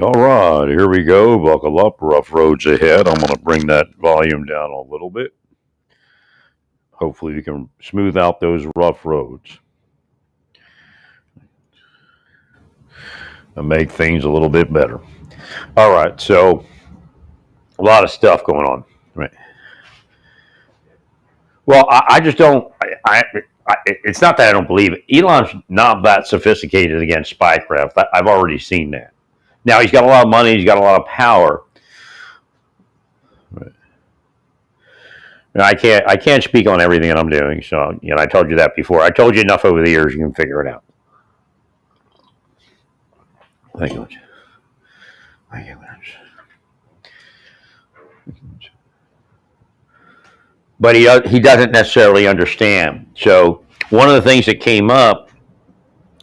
All right, here we go. Buckle up. Rough roads ahead. I'm going to bring that volume down a little bit. Hopefully, we can smooth out those rough roads and make things a little bit better. All right, so a lot of stuff going on. Right. Well, I just don't. It's not that I don't believe it. Elon's not that sophisticated against spycraft. I've already seen that. Now he's got a lot of money. He's got a lot of power. Right. I can't speak on everything that I'm doing. So I told you that before. I told you enough over the years. You can figure it out. Thank you much. Thank you much. But he doesn't necessarily understand. So one of the things that came up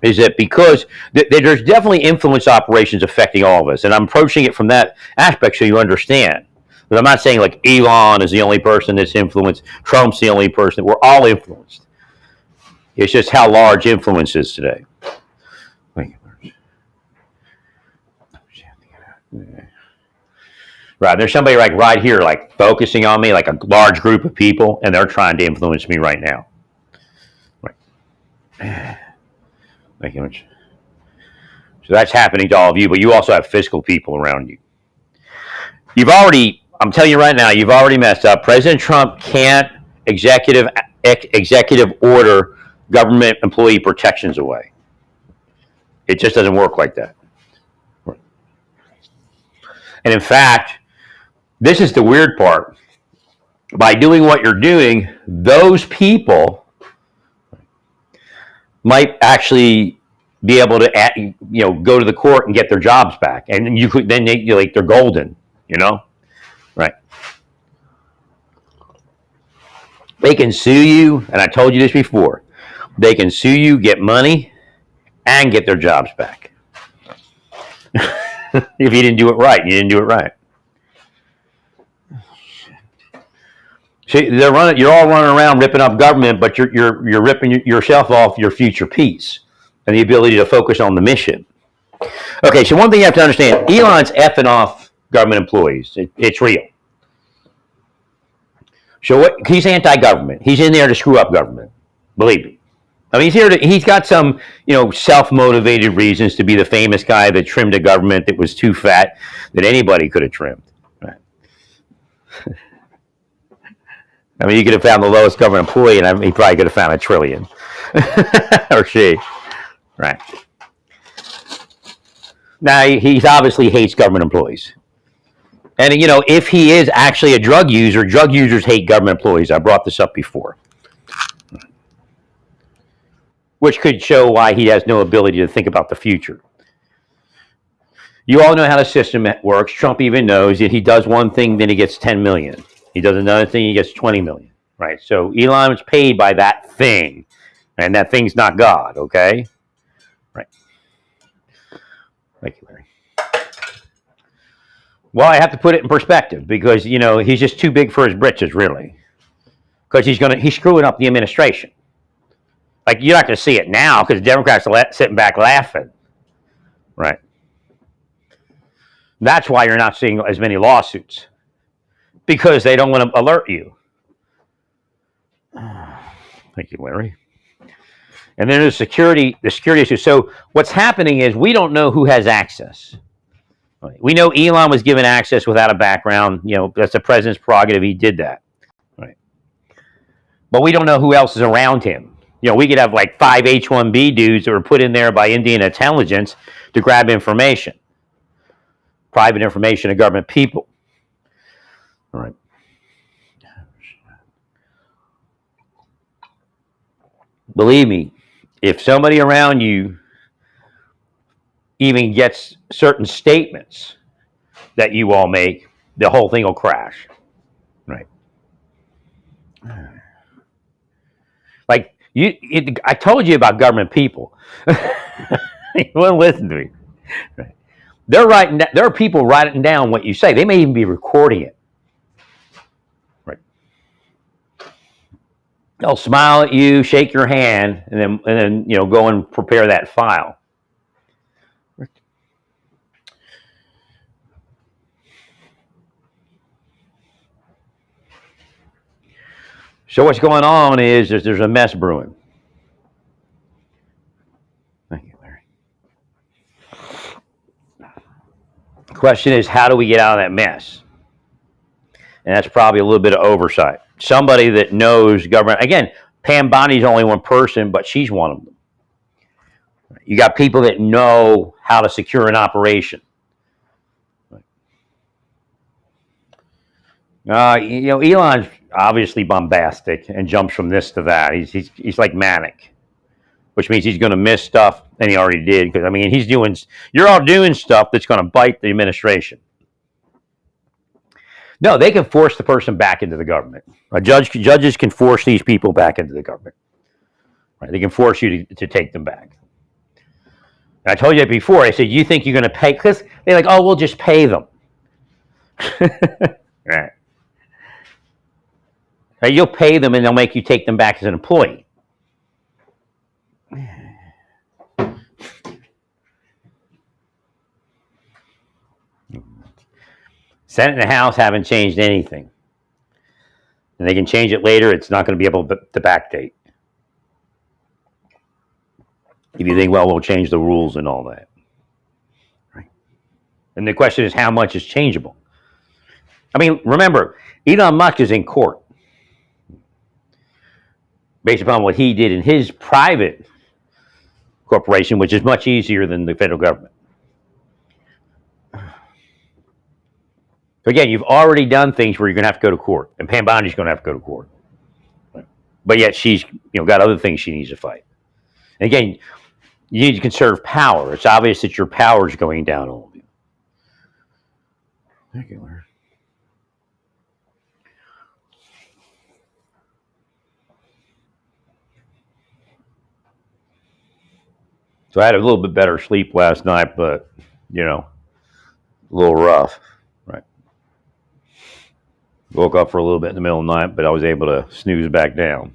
is that because there's definitely influence operations affecting all of us, and I'm approaching it from that aspect so you understand. But I'm not saying like Elon is the only person that's influenced, Trump's the only person. We're all influenced. It's just how large influence is today. Right, there's somebody like right here, like focusing on me, like a large group of people, and they're trying to influence me right now. Right. Thank you much. So that's happening to all of you, but you also have physical people around you. I'm telling you right now, you've already messed up. President Trump can't executive order government employee protections away. It just doesn't work like that. And in fact, this is the weird part. By doing what you're doing, those people might actually be able to, go to the court and get their jobs back, and they're golden, right? They can sue you, and I told you this before. They can sue you, get money, and get their jobs back. If you didn't do it right, you didn't do it right. See, you're all running around ripping up government, but you're ripping yourself off your future peace and the ability to focus on the mission. Okay, so one thing you have to understand: Elon's effing off government employees. It's real. So he's anti-government. He's in there to screw up government. Believe me. I mean, he's got some, self-motivated reasons to be the famous guy that trimmed a government that was too fat that anybody could have trimmed. Right. I mean, you could have found the lowest government employee, and he probably could have found $1 trillion, or she. Right. Now, he obviously hates government employees. And, if he is actually a drug users hate government employees. I brought this up before. Which could show why he has no ability to think about the future. You all know how the system works. Trump even knows that he does one thing, then he gets 10 million. He does another thing, he gets 20 million. Right? So Elon was paid by that thing, and that thing's not God, okay? Right. Thank you, Larry. Well, I have to put it in perspective because, he's just too big for his britches, really. Because he's screwing up the administration. Like, you're not going to see it now because the Democrats are sitting back laughing. Right. That's why you're not seeing as many lawsuits. Because they don't want to alert you. Thank you, Larry. And then there's the security issue. So what's happening is we don't know who has access. We know Elon was given access without a background. That's the president's prerogative. He did that. Right. But we don't know who else is around him. We could have like 5 H-1B dudes that were put in there by Indian intelligence to grab information. Private information of government people. All right. Believe me, if somebody around you even gets certain statements that you all make, the whole thing will crash. Right. Like, I told you about government people. You wouldn't listen to me. Right. There are people writing down what you say. They may even be recording it. Right. They'll smile at you, shake your hand, and then go and prepare that file. Right. So what's going on is there's a mess brewing. Thank you, Larry. Question is, how do we get out of that mess? And that's probably a little bit of oversight. Somebody that knows government. Again, Pam Bondi's only one person, but she's one of them. You got people that know how to secure an operation. Elon's obviously bombastic and jumps from this to that. He's like manic, which means he's going to miss stuff, and he already did. Because you're all doing stuff that's going to bite the administration. No, they can force the person back into the government. Judges can force these people back into the government. Right? They can force you to take them back. And I told you that before. I said, you think you're going to pay? Because they're like, oh, we'll just pay them. Right. You'll pay them, and they'll make you take them back as an employee. Senate and the House haven't changed anything. And they can change it later. It's not going to be able to backdate. If you think, well, we'll change the rules and all that. Right? And the question is, how much is changeable? I mean, remember, Elon Musk is in court based upon what he did in his private corporation, which is much easier than the federal government. Again, you've already done things where you're going to have to go to court, and Pam Bondi's going to have to go to court. But yet she's got other things she needs to fight. And again, you need to conserve power. It's obvious that your power is going down on you. Thank you, Larry. So I had a little bit better sleep last night, but, a little rough. Woke up for a little bit in the middle of the night, but I was able to snooze back down.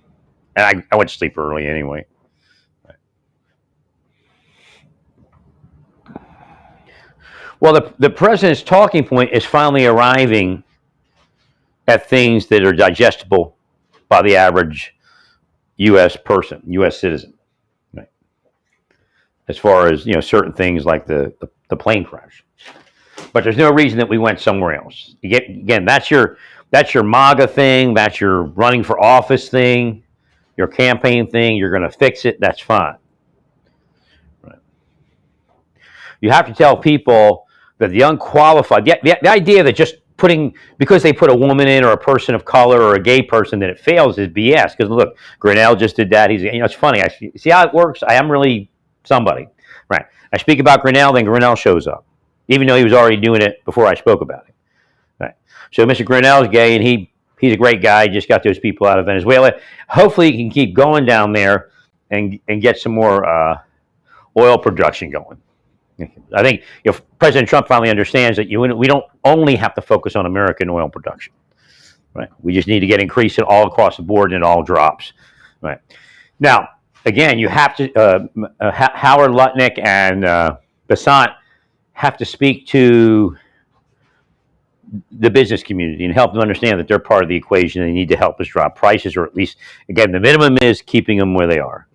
And I went to sleep early anyway. Well, the president's talking point is finally arriving at things that are digestible by the average U.S. person, U.S. citizen. Right? As far as, certain things like the plane crash. But there's no reason that we went somewhere else. Again, that's your MAGA thing. That's your running for office thing, your campaign thing. You're going to fix it. That's fine. Right. You have to tell people that the unqualified, the idea that just because they put a woman in or a person of color or a gay person that it fails is BS. Because look, Grinnell just did that. It's funny. See how it works? I am really somebody. Right. I speak about Grinnell, then Grinnell shows up, even though he was already doing it before I spoke about it. Right. So Mr. Grinnell is gay, and he's a great guy. He just got those people out of Venezuela. Hopefully, he can keep going down there and get some more oil production going. I think if President Trump finally understands that we don't only have to focus on American oil production. Right. We just need to get increased it all across the board, and it all drops. Right. Now, again, you have to Howard Lutnick and Basant have to speak to the business community and help them understand that they're part of the equation. They need to help us drop prices, or at least, again, the minimum is keeping them where they are.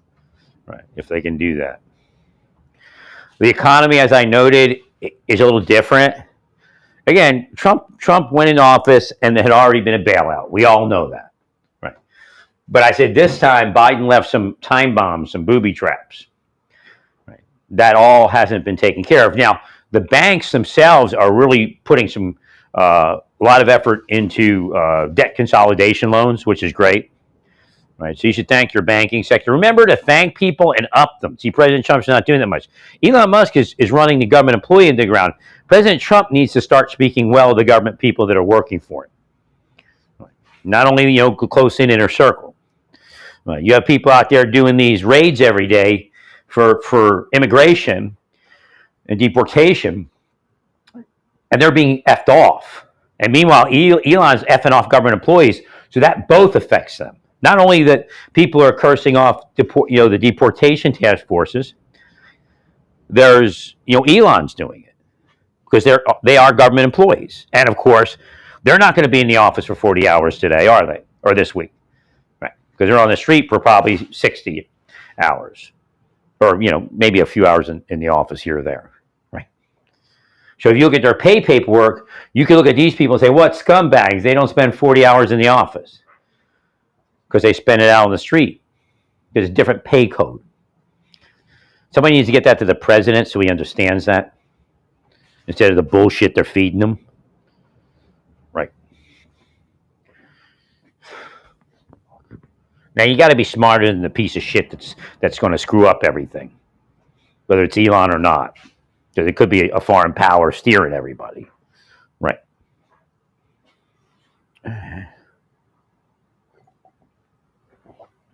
Right, if they can do that. The economy, as I noted, is a little different. Again, Trump went in office, and there had already been a bailout. We all know that. Right, but I said this time Biden left some time bombs, some booby traps. Right, that all hasn't been taken care of. Now, the banks themselves are really putting a lot of effort into debt consolidation loans, which is great. Right, so you should thank your banking sector. Remember to thank people and up them. See, President Trump's not doing that much. Elon Musk is running the government employee into the ground. President Trump needs to start speaking well of the government people that are working for him. Right. Not only close in inner circle. Right. You have people out there doing these raids every day for immigration and deportation, and they're being effed off. And meanwhile, Elon's effing off government employees, so that both affects them. Not only that people are cursing off the deportation task forces, there's Elon's doing it because they are government employees, and of course they're not going to be in the office for 40 hours today, are they? Or this week? because they're on the street for probably 60 hours, or maybe a few hours in the office here or there, right? So if you look at their pay paperwork, you can look at these people and say, what scumbags? They don't spend 40 hours in the office because they spend it out on the street. There's a different pay code. Somebody needs to get that to the president so he understands that instead of the bullshit they're feeding them. Right. Now you got to be smarter than the piece of shit that's going to screw up everything, whether it's Elon or not. Because it could be a foreign power steering everybody. Right.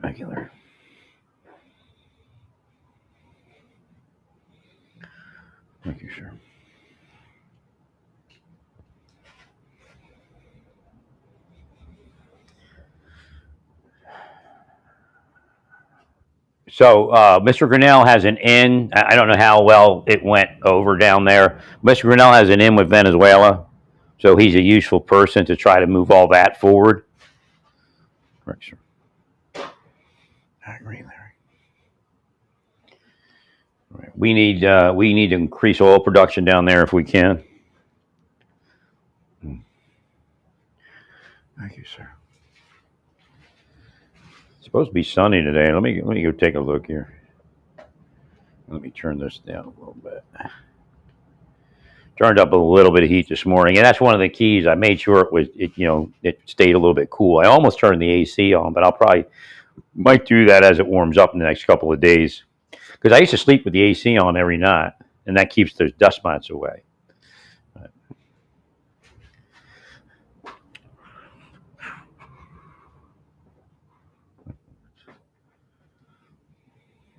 Regular. Thank you, sir. So Mr. Grinnell has an in. I don't know how well it went over down there. Mr. Grinnell has an in with Venezuela, so he's a useful person to try to move all that forward. Right, sir. I agree, Larry. Right. We need to increase oil production down there if we can. Thank you, sir. It's supposed to be sunny today. Let me go take a look here. Let me turn this down a little bit. Turned up a little bit of heat this morning, and that's one of the keys. I made sure it stayed a little bit cool. I almost turned the AC on, but I'll probably might do that as it warms up in the next couple of days. Because I used to sleep with the AC on every night, and that keeps those dust mites away.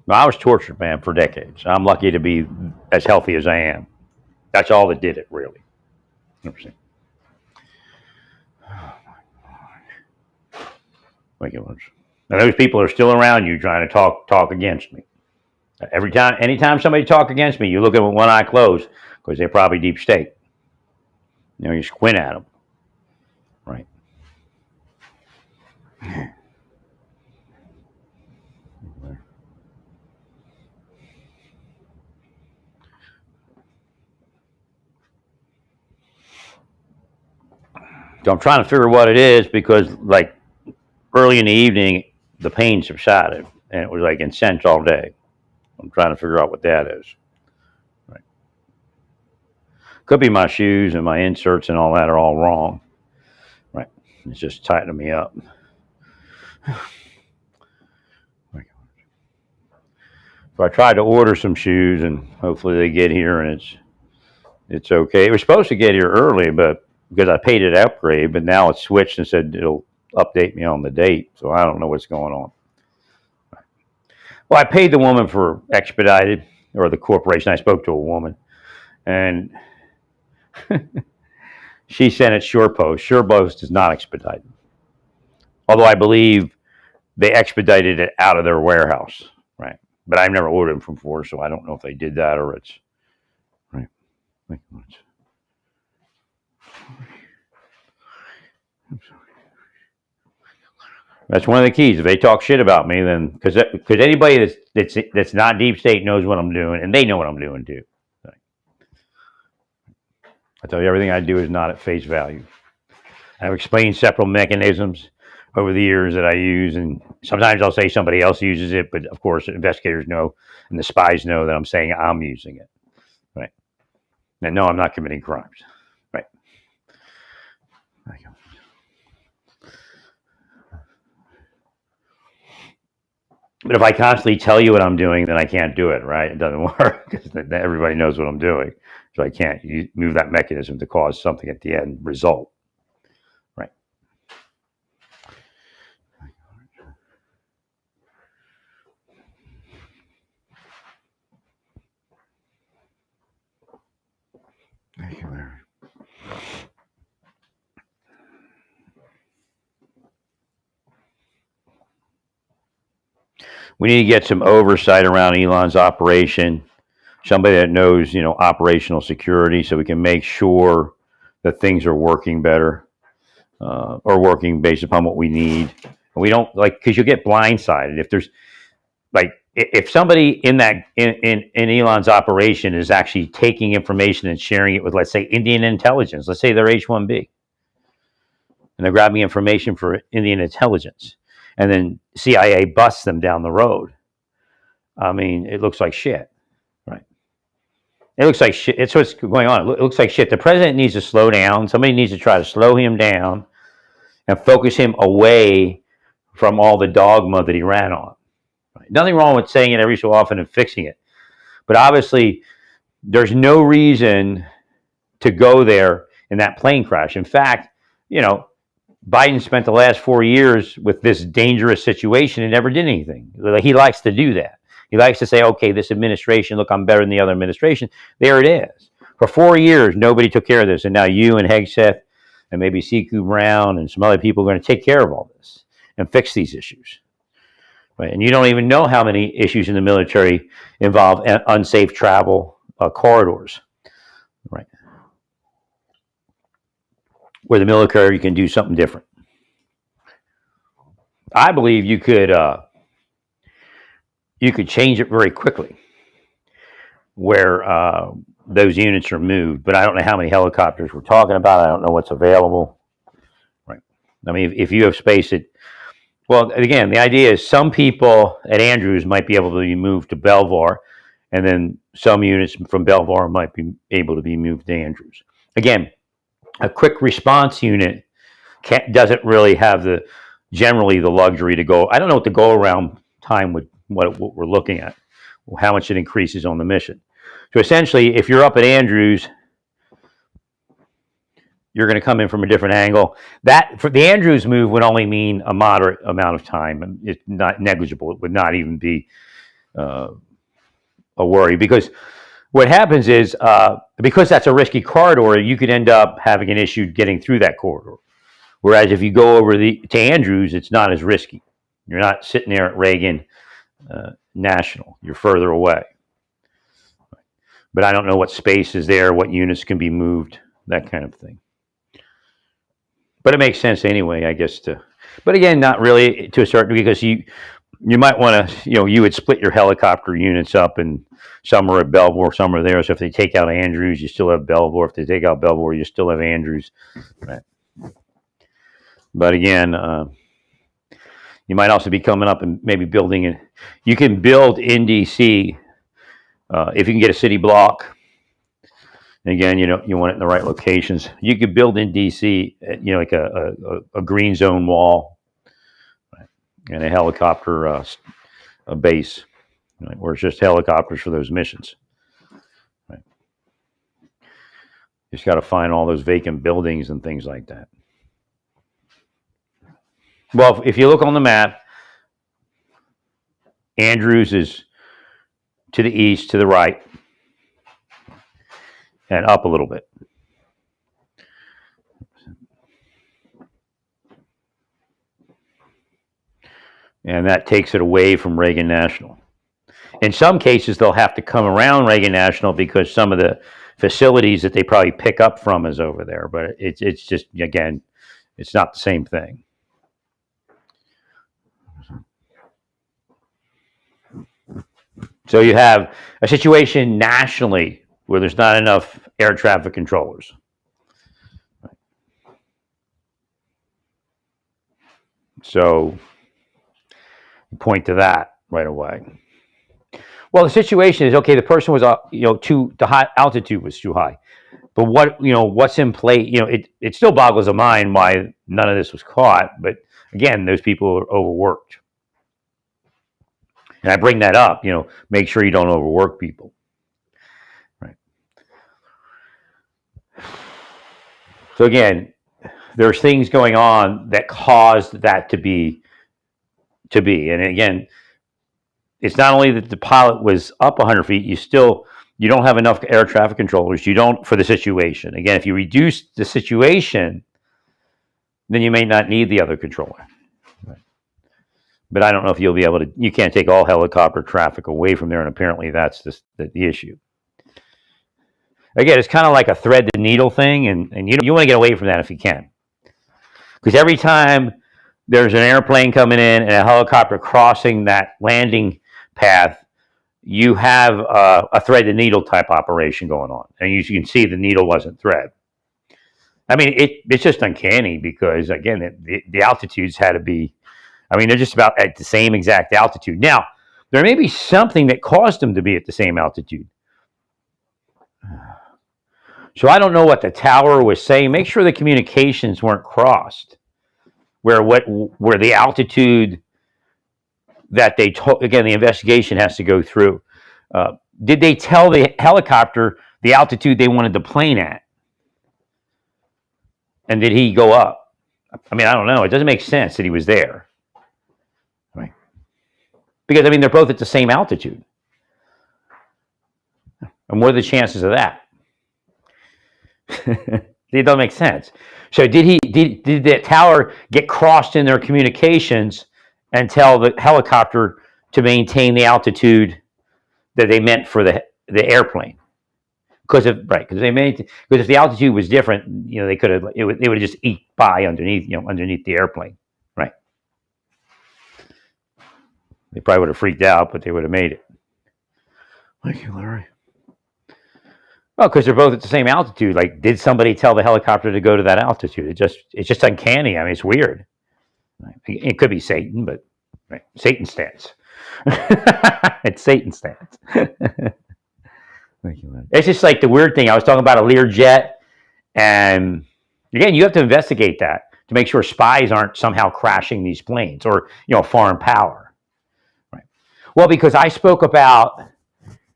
Well, I was tortured, man, for decades. I'm lucky to be as healthy as I am. That's all that did it, really. 100%. Thank you much. Now, those people are still around you trying to talk against me. Anytime somebody talks against me, you look at them with one eye closed because they're probably deep state. You squint at them. Right. So I'm trying to figure what it is because, like, early in the evening, the pain subsided, and it was like intense all day. I'm trying to figure out what that is. Right. Could be my shoes and my inserts and all that are all wrong. Right. It's just tightening me up. So I tried to order some shoes, and hopefully they get here, and it's okay. It was supposed to get here early, but because I paid it upgrade, but now it's switched and said it'll update me on the date. So I don't know what's going on. Well, I paid the woman for expedited, or the corporation. I spoke to a woman, and she sent it SurePost. SurePost is not expedited, although I believe they expedited it out of their warehouse, right? But I've never ordered them from before, so I don't know if they did that or it's right. Thank you much. I'm sorry. That's one of the keys. If they talk shit about me, then because anybody that's not deep state knows what I'm doing, and they know what I'm doing too. I tell you, everything I do is not at face value. I've explained several mechanisms over the years that I use, and sometimes I'll say somebody else uses it, but of course, investigators know and the spies know that I'm saying I'm using it. Right? And no, I'm not committing crimes. Right? Thank you. But if I constantly tell you what I'm doing, then I can't do it, right? It doesn't work because everybody knows what I'm doing. So I can't move that mechanism to cause something at the end result. Right. Thank you, Larry. We need to get some oversight around Elon's operation. Somebody that knows, operational security, so we can make sure that things are working better or working based upon what we need. We don't like, because you get blindsided if there's like, if somebody in that in Elon's operation is actually taking information and sharing it with, let's say, Indian intelligence. Let's say they're H-1B, and they're grabbing information for Indian intelligence, and then CIA busts them down the road. I mean, it looks like shit, right? It looks like shit. It's what's going on. It looks like shit. The president needs to slow down. Somebody needs to try to slow him down and focus him away from all the dogma that he ran on. Right? Nothing wrong with saying it every so often and fixing it. But obviously, there's no reason to go there in that plane crash. In fact, Biden spent the last 4 years with this dangerous situation and never did anything. He likes to do that. He likes to say, okay, this administration, look, I'm better than the other administration. There it is. For 4 years, nobody took care of this. And now you and Hegseth and maybe C.Q. Brown and some other people are going to take care of all this and fix these issues. Right? And you don't even know how many issues in the military involve unsafe travel corridors. Right? Where the military can do something different. I believe you could change it very quickly where those units are moved, but I don't know how many helicopters we're talking about. I don't know what's available. Right. I mean, if you have space well, again, the idea is some people at Andrews might be able to be moved to Belvoir, and then some units from Belvoir might be able to be moved to Andrews. Again, a quick response unit doesn't really have generally the luxury to go. I don't know what the go around time would, what we're looking at, how much it increases on the mission. So essentially, if you're up at Andrews, you're going to come in from a different angle. That for the Andrews move would only mean a moderate amount of time. It's not negligible. It would not even be a worry, because what happens is because that's a risky corridor, you could end up having an issue getting through that corridor. Whereas if you go over to Andrews, it's not as risky. You're not sitting there at Reagan National. You're further away. But I don't know what space is there, what units can be moved, that kind of thing. But it makes sense anyway, I guess. But again, not really to a certain, because you might want to, you would split your helicopter units up, and some are at Belvoir, some are there. So if they take out Andrews, you still have Belvoir. If they take out Belvoir, you still have Andrews. Right. But again, you might also be coming up and maybe building it. You can build in DC if you can get a city block. And again, you want it in the right locations. You could build in DC, like a green zone wall, right, and a helicopter a base, right, where it's just helicopters for those missions. Right. You just got to find all those vacant buildings and things like that. Well, if you look on the map, Andrews is to the east, to the right, and up a little bit. And that takes it away from Reagan National. In some cases, they'll have to come around Reagan National because some of the facilities that they probably pick up from is over there. But it's just, again, it's not the same thing. So you have a situation nationally where there's not enough air traffic controllers. So point to that right away. Well, the situation is, okay, the person was, the high altitude was too high. But what's in play? It still boggles the mind why none of this was caught. But again, those people are overworked. And I bring that up, make sure you don't overwork people. Right. So again, there's things going on that caused that to be. And again, it's not only that the pilot was up 100 feet, you don't have enough air traffic controllers. You don't, for the situation. Again, if you reduce the situation, then you may not need the other controller. Right. But I don't know if you'll be able to. You can't take all helicopter traffic away from there, and apparently that's the issue. Again, it's kind of like a thread the needle thing, and you want to get away from that if you can, because every time there's an airplane coming in and a helicopter crossing that landing path, you have a thread the needle type operation going on. And you can see the needle wasn't thread. I mean, it's just uncanny because, again, the altitudes had to be, I mean, they're just about at the same exact altitude. Now, there may be something that caused them to be at the same altitude. So I don't know what the tower was saying. Make sure the communications weren't crossed, where the altitude that they told, again, the investigation has to go through. Did they tell the helicopter the altitude they wanted the plane at? And did he go up? I mean, I don't know. It doesn't make sense that he was there. Right? Because, I mean, they're both at the same altitude. And what are the chances of that? It doesn't make sense. So did the tower get crossed in their communications and tell the helicopter to maintain the altitude that they meant for the airplane? Because if the altitude was different, they could have they would have just eked by underneath the airplane, right? They probably would have freaked out, but they would have made it. Thank you, Larry. Well, because they're both at the same altitude. Like, did somebody tell the helicopter to go to that altitude? It's just uncanny. I mean, it's weird. Right? It could be Satan, but right. Satan stance. It's Satan stance. It's just like the weird thing. I was talking about a Learjet, and again, you have to investigate that to make sure spies aren't somehow crashing these planes or foreign power. Right. Well, because I spoke about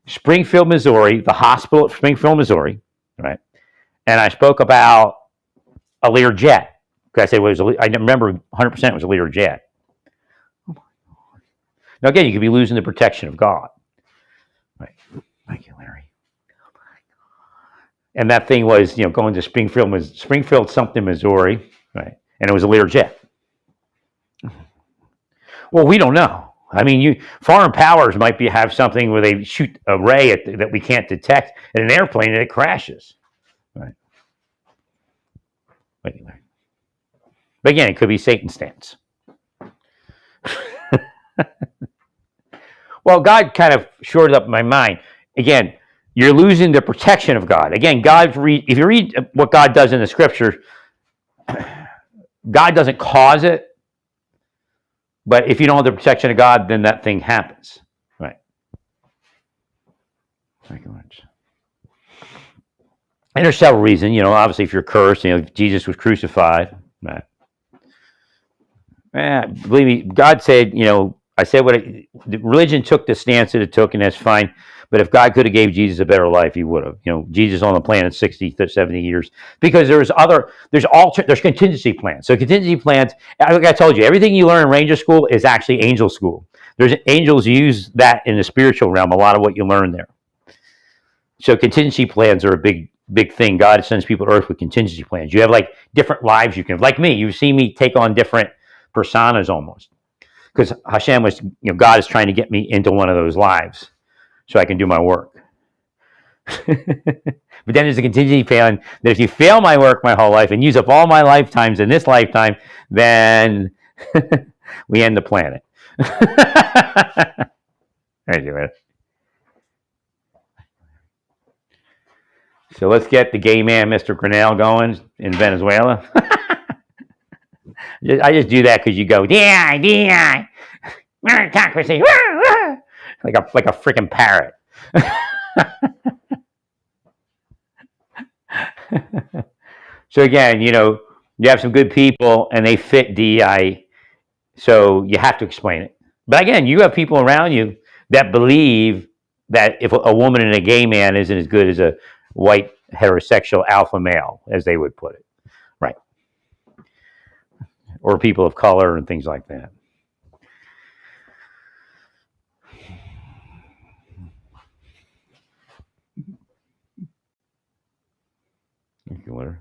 Springfield, Missouri, the hospital at Springfield, Missouri, right? And I spoke about a Learjet. I said I remember 100% it was a Learjet. Now, again, you could be losing the protection of God. Right. Thank you, Larry. And that thing was, going to Springfield something, Missouri, right? And it was a Learjet. Well, we don't know. I mean, foreign powers might have something where they shoot a ray that we can't detect at an airplane and it crashes. Right. But again, it could be Satan's stance. Well, God kind of shored up my mind. Again, you're losing the protection of God. Again, if you read what God does in the scripture, God doesn't cause it. But if you don't have the protection of God, then that thing happens. Right. Thank you much. And there's several reasons. Obviously, if you're cursed, Jesus was crucified. Right. Believe me, God said, I said the religion took the stance that it took, and that's fine. But if God could have gave Jesus a better life, he would have. Jesus on the planet 60 to 70 years, because there's contingency plans. So contingency plans, like I told you, everything you learn in Ranger School is actually angel school. There's angels use that in the spiritual realm, a lot of what you learn there. So contingency plans are a big thing. God sends people to earth with contingency plans. You have like different lives you can, like me, you've seen me take on different personas almost. Because Hashem was, God is trying to get me into one of those lives so I can do my work. But then there's a contingency plan that if you fail my work my whole life and use up all my lifetimes in this lifetime, then we end the planet. Anyway. So let's get the gay man, Mr. Grinnell, going in Venezuela. I just do that because you go, DI, meritocracy, like a freaking parrot. So again, you have some good people and they fit DI, so you have to explain it. But again, you have people around you that believe that if a woman and a gay man isn't as good as a white heterosexual alpha male, as they would put it, right? Or people of color and things like that. Thank you, Larry.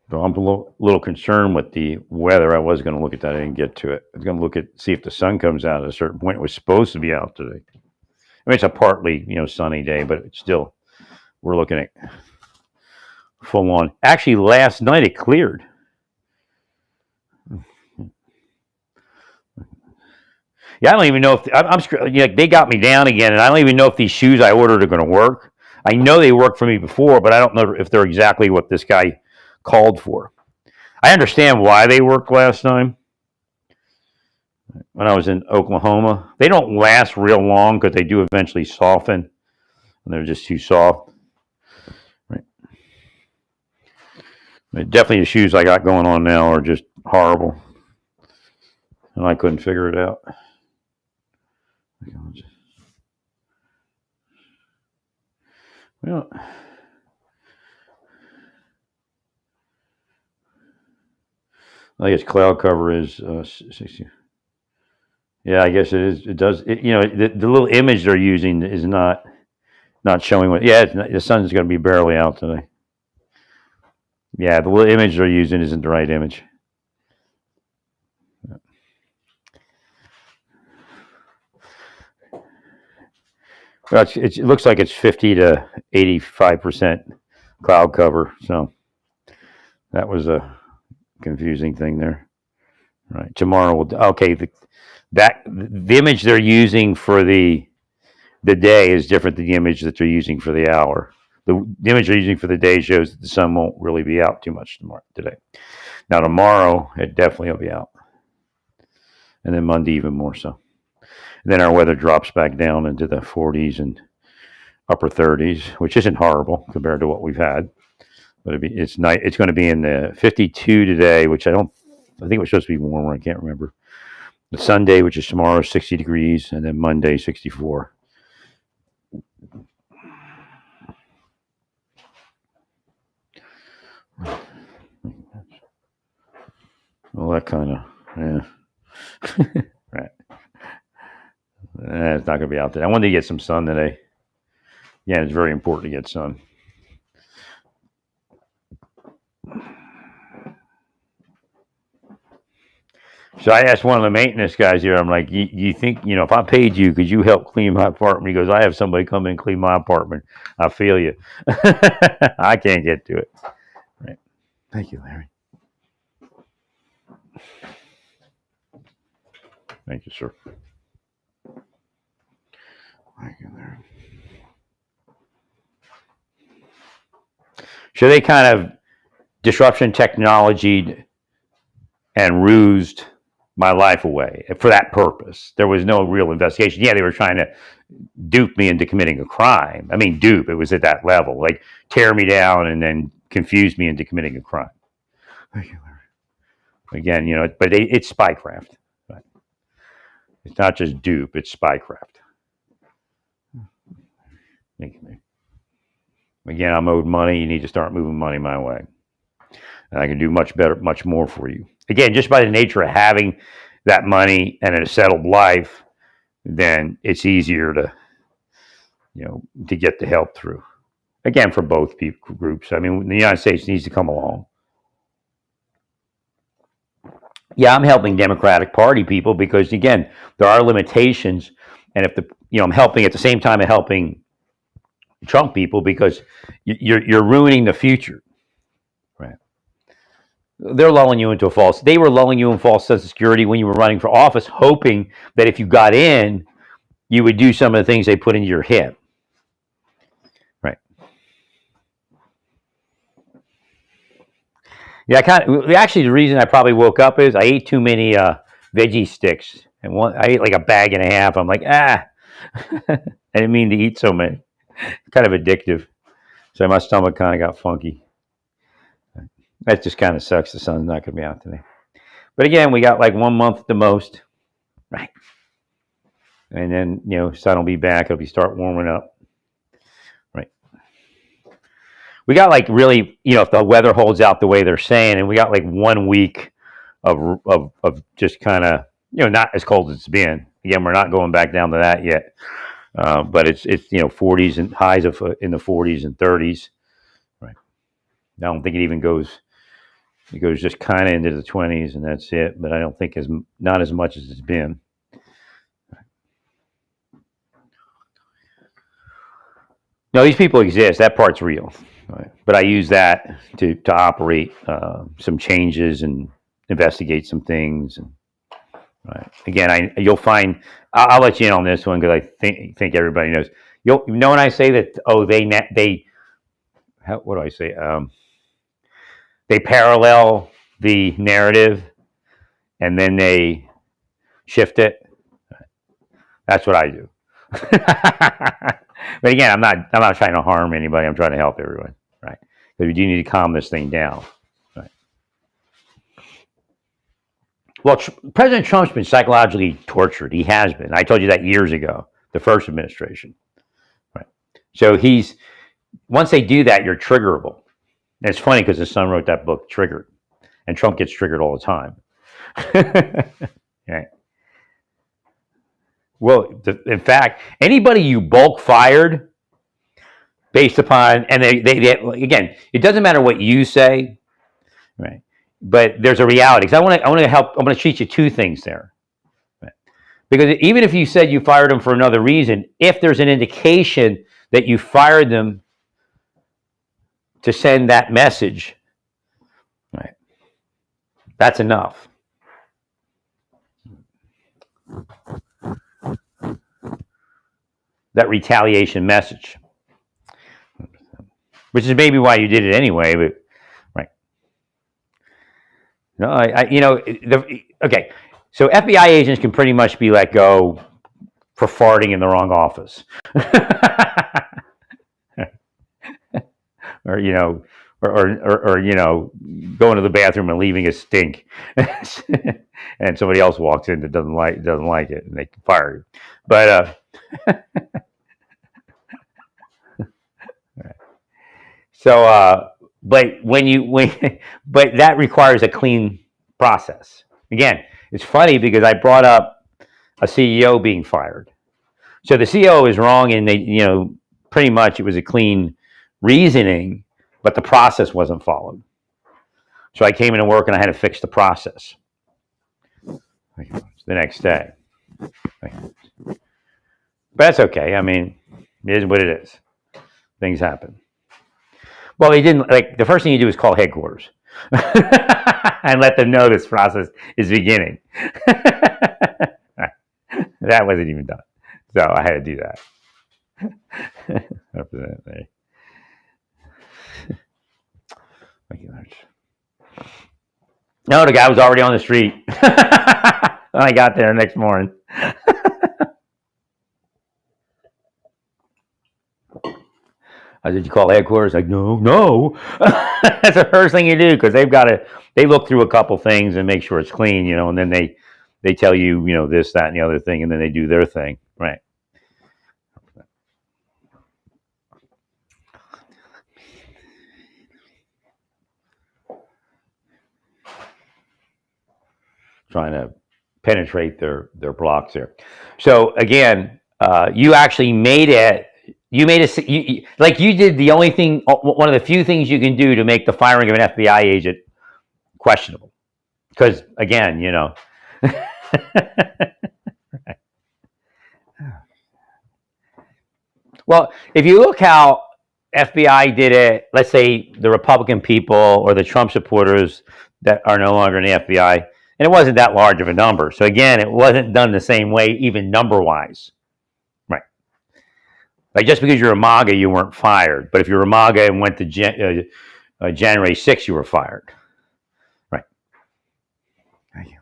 So I'm a little concerned with the weather. I was going to look at that. I didn't get to it. I was going to see if the sun comes out at a certain point. It was supposed to be out today. mean, it's a partly, sunny day, but it's still, we're looking at full on. Actually, last night it cleared. Yeah, I don't even know if they got me down again, and I don't even know if these shoes I ordered are going to work. I know they worked for me before, but I don't know if they're exactly what this guy called for. I understand why they worked last time when I was in Oklahoma. They don't last real long because they do eventually soften, and they're just too soft. Right. But definitely the shoes I got going on now are just horrible, and I couldn't figure it out. Well, I guess cloud cover is 60. Yeah, I guess it is. It does. The little image they're using is not showing what. Yeah, the sun's going to be barely out today. Yeah, the little image they're using isn't the right image. Well, it looks like it's 50 to 85% cloud cover. So that was a confusing thing there. Right. Tomorrow okay. The image they're using for the day is different than the image that they're using for the hour. The image they're using for the day shows that the sun won't really be out too much today. Now tomorrow it definitely will be out, and then Monday even more so. And then our weather drops back down into the 40s and upper 30s, which isn't horrible compared to what we've had. But it's night. It's going to be in the 52 today, which I think it was supposed to be warmer. I can't remember. The Sunday, which is tomorrow, 60 degrees, and then Monday, 64. Well, that kind of, yeah. Right. It's not going to be out there. I wanted to get some sun today. Yeah, it's very important to get sun. So I asked one of the maintenance guys here, I'm like, you think, if I paid you, could you help clean my apartment? He goes, I have somebody come in and clean my apartment. I feel you. I can't get to it. Right. Thank you, Larry. Thank you, sir. Thank you, Larry. So they kind of disruption technology and rused my life away for that purpose. There was no real investigation. Yeah, they were trying to dupe me into committing a crime. I mean, dupe, it was at that level, like tear me down and then confuse me into committing a crime. Again, but it's spycraft. Right? It's not just dupe, it's spycraft. Again, I'm owed money. You need to start moving money my way. And I can do much better, much more for you. Again, just by the nature of having that money and a settled life, then it's easier to, to get the help through. Again, for both groups. I mean, the United States needs to come along. Yeah, I'm helping Democratic Party people because, again, there are limitations, and if I'm helping at the same time of helping Trump people because you're ruining the future. Right. They're lulling you into they were lulling you in false sense of security when you were running for office, hoping that if you got in, you would do some of the things they put into your head. Right. Yeah, actually, the reason I probably woke up is I ate too many veggie sticks, and I ate like a bag and a half. I'm like, I didn't mean to eat so many. Kind of addictive. So my stomach kind of got funky. That just kind of sucks. The sun's not going to be out today. But again, we got like 1 month at the most. Right. And then, sun will be back. It'll start warming up. Right. We got like really, if the weather holds out the way they're saying, and we got like 1 week of just kind of, not as cold as it's been. Again, we're not going back down to that yet. But it's 40s and highs in the 40s and 30s. Right. I don't think it even goes. It goes just kind of into the 20s, and that's it. But I don't think not as much as it's been. No, these people exist. That part's real. Right. But I use that to operate some changes and investigate some things. And, right. Again, you'll find. I'll let you in on this one because I think everybody knows. You'll know when I say that. Oh, what do I say? They parallel the narrative, and then they shift it. That's what I do. But again, I'm not trying to harm anybody. I'm trying to help everyone, right? Because we do need to calm this thing down, right? Well, President Trump's been psychologically tortured. He has been. I told you that years ago, the first administration, right? So once they do that, you're triggerable. And it's funny because his son wrote that book, Triggered, and Trump gets triggered all the time. Right. Well, in fact, anybody you bulk fired based upon, and they again, it doesn't matter what you say, right? But there's a reality. Because I want to help. I'm going to teach you two things there, right? Because even if you said you fired them for another reason, if there's an indication that you fired them to send that message, right? That's enough. That retaliation message, which is maybe why you did it anyway, but right. No, okay. So FBI agents can pretty much be let go for farting in the wrong office. Or going to the bathroom and leaving a stink, and somebody else walks in that doesn't like it, and they can fire you. But so, but but that requires a clean process. Again, it's funny because I brought up a CEO being fired. So the CEO is wrong, and they, pretty much it was a clean reasoning, but the process wasn't followed. So I came into work and I had to fix the process the next day. But that's okay. I mean, it is what it is. Things happen. Well, they didn't, the first thing you do is call headquarters and let them know this process is beginning. That wasn't even done. So I had to do that. No, the guy was already on the street when I got there next morning. I said, "Did you call headquarters?" Like, no. That's the first thing you do because they look through a couple things and make sure it's clean, and then they tell you, this, that, and the other thing, and then they do their thing, right? Trying to penetrate their blocks there. So again, you actually made it. You did the only thing, one of the few things you can do to make the firing of an FBI agent questionable. Because again, Well, if you look how FBI did it, let's say the Republican people or the Trump supporters that are no longer in the FBI, and it wasn't that large of a number. So again, it wasn't done the same way, even number-wise. Right. Like just because you're a MAGA, you weren't fired. But if you're a MAGA and went to January 6th, you were fired. Right. Thank you,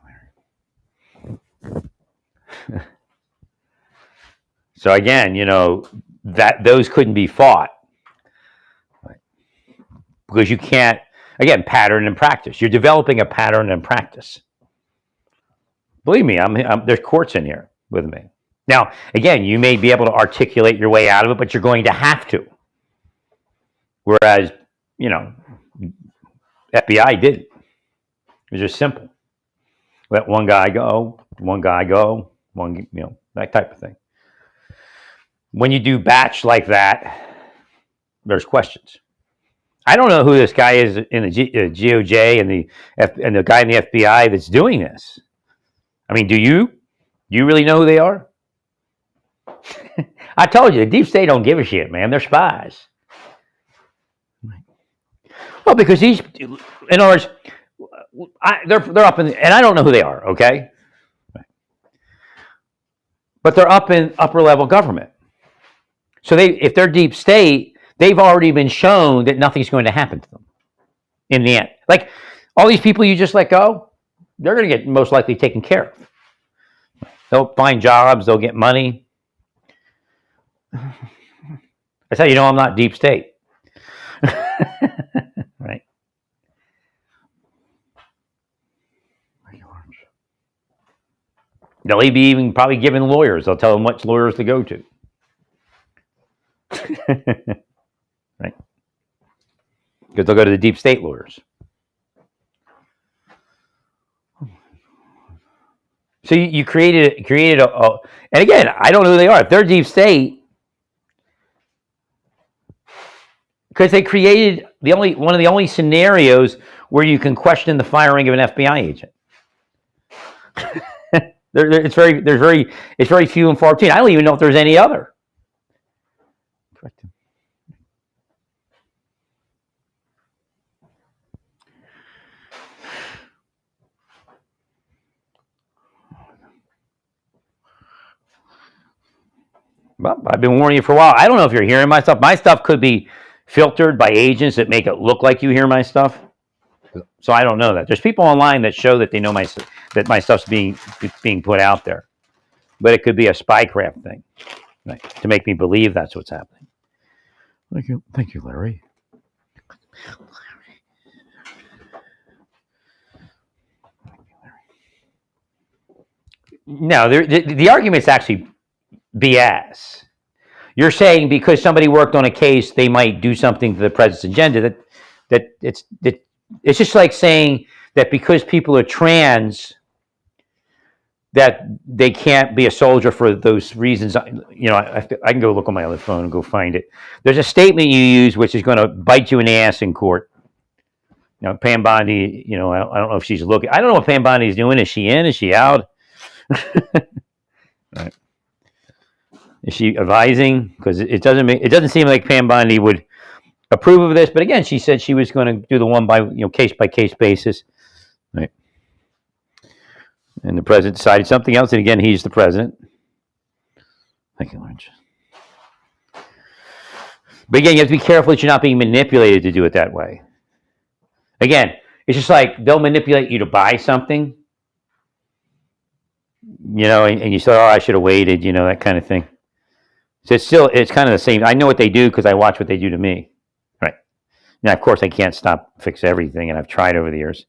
Larry. So again, that those couldn't be fought. Right. Because you can't, again, pattern and practice. You're developing a pattern and practice. Believe me, there's courts in here with me. Now, again, you may be able to articulate your way out of it, but you're going to have to. Whereas, FBI didn't. It was just simple. Let one guy go, that type of thing. When you do batch like that, there's questions. I don't know who this guy is in the GOJ and the guy in the FBI that's doing this. I mean, do you? Do you really know who they are? I told you, the deep state don't give a shit, man. They're spies. Well, because these, in other words, they're up in, and I don't know who they are, okay? But they're up in upper level government. So if they're deep state, they've already been shown that nothing's going to happen to them in the end. Like all these people you just let go, they're going to get most likely taken care of. They'll find jobs, they'll get money. That's how you know I'm not deep state. Right? They'll be even probably giving lawyers. They'll tell them which lawyers to go to. Right? Because they'll go to the deep state lawyers. So you created a, and again, I don't know who they are. If they're deep state, because they created one of the only scenarios where you can question the firing of an FBI agent. It's very few and far between. I don't even know if there's any other. Well, I've been warning you for a while. I don't know if you're hearing my stuff. My stuff could be filtered by agents that make it look like you hear my stuff. So I don't know that. There's people online that show that they know that my stuff's being put out there, but it could be a spycraft thing, right, to make me believe that's what's happening. Thank you, Larry. No, the argument's actually BS. You're saying because somebody worked on a case, they might do something to the president's agenda. That it's just like saying that because people are trans, that they can't be a soldier for those reasons. You know, I can go look on my other phone and go find it. There's a statement you use which is going to bite you in the ass in court. You know, Pam Bondi. You know, I don't know if she's looking. I don't know what Pam Bondi is doing. Is she in? Is she out? Right. Is she advising? Because it doesn't seem like Pam Bondi would approve of this. But again, she said she was going to do the one case by case basis, right? And the president decided something else. And again, he's the president. Thank you, Lawrence. But again, you have to be careful that you're not being manipulated to do it that way. Again, it's just like they'll manipulate you to buy something, you know, and you say, "Oh, I should have waited," you know, that kind of thing. So it's kind of the same. I know what they do because I watch what they do to me, right? Now, of course, I can't fix everything, and I've tried over the years.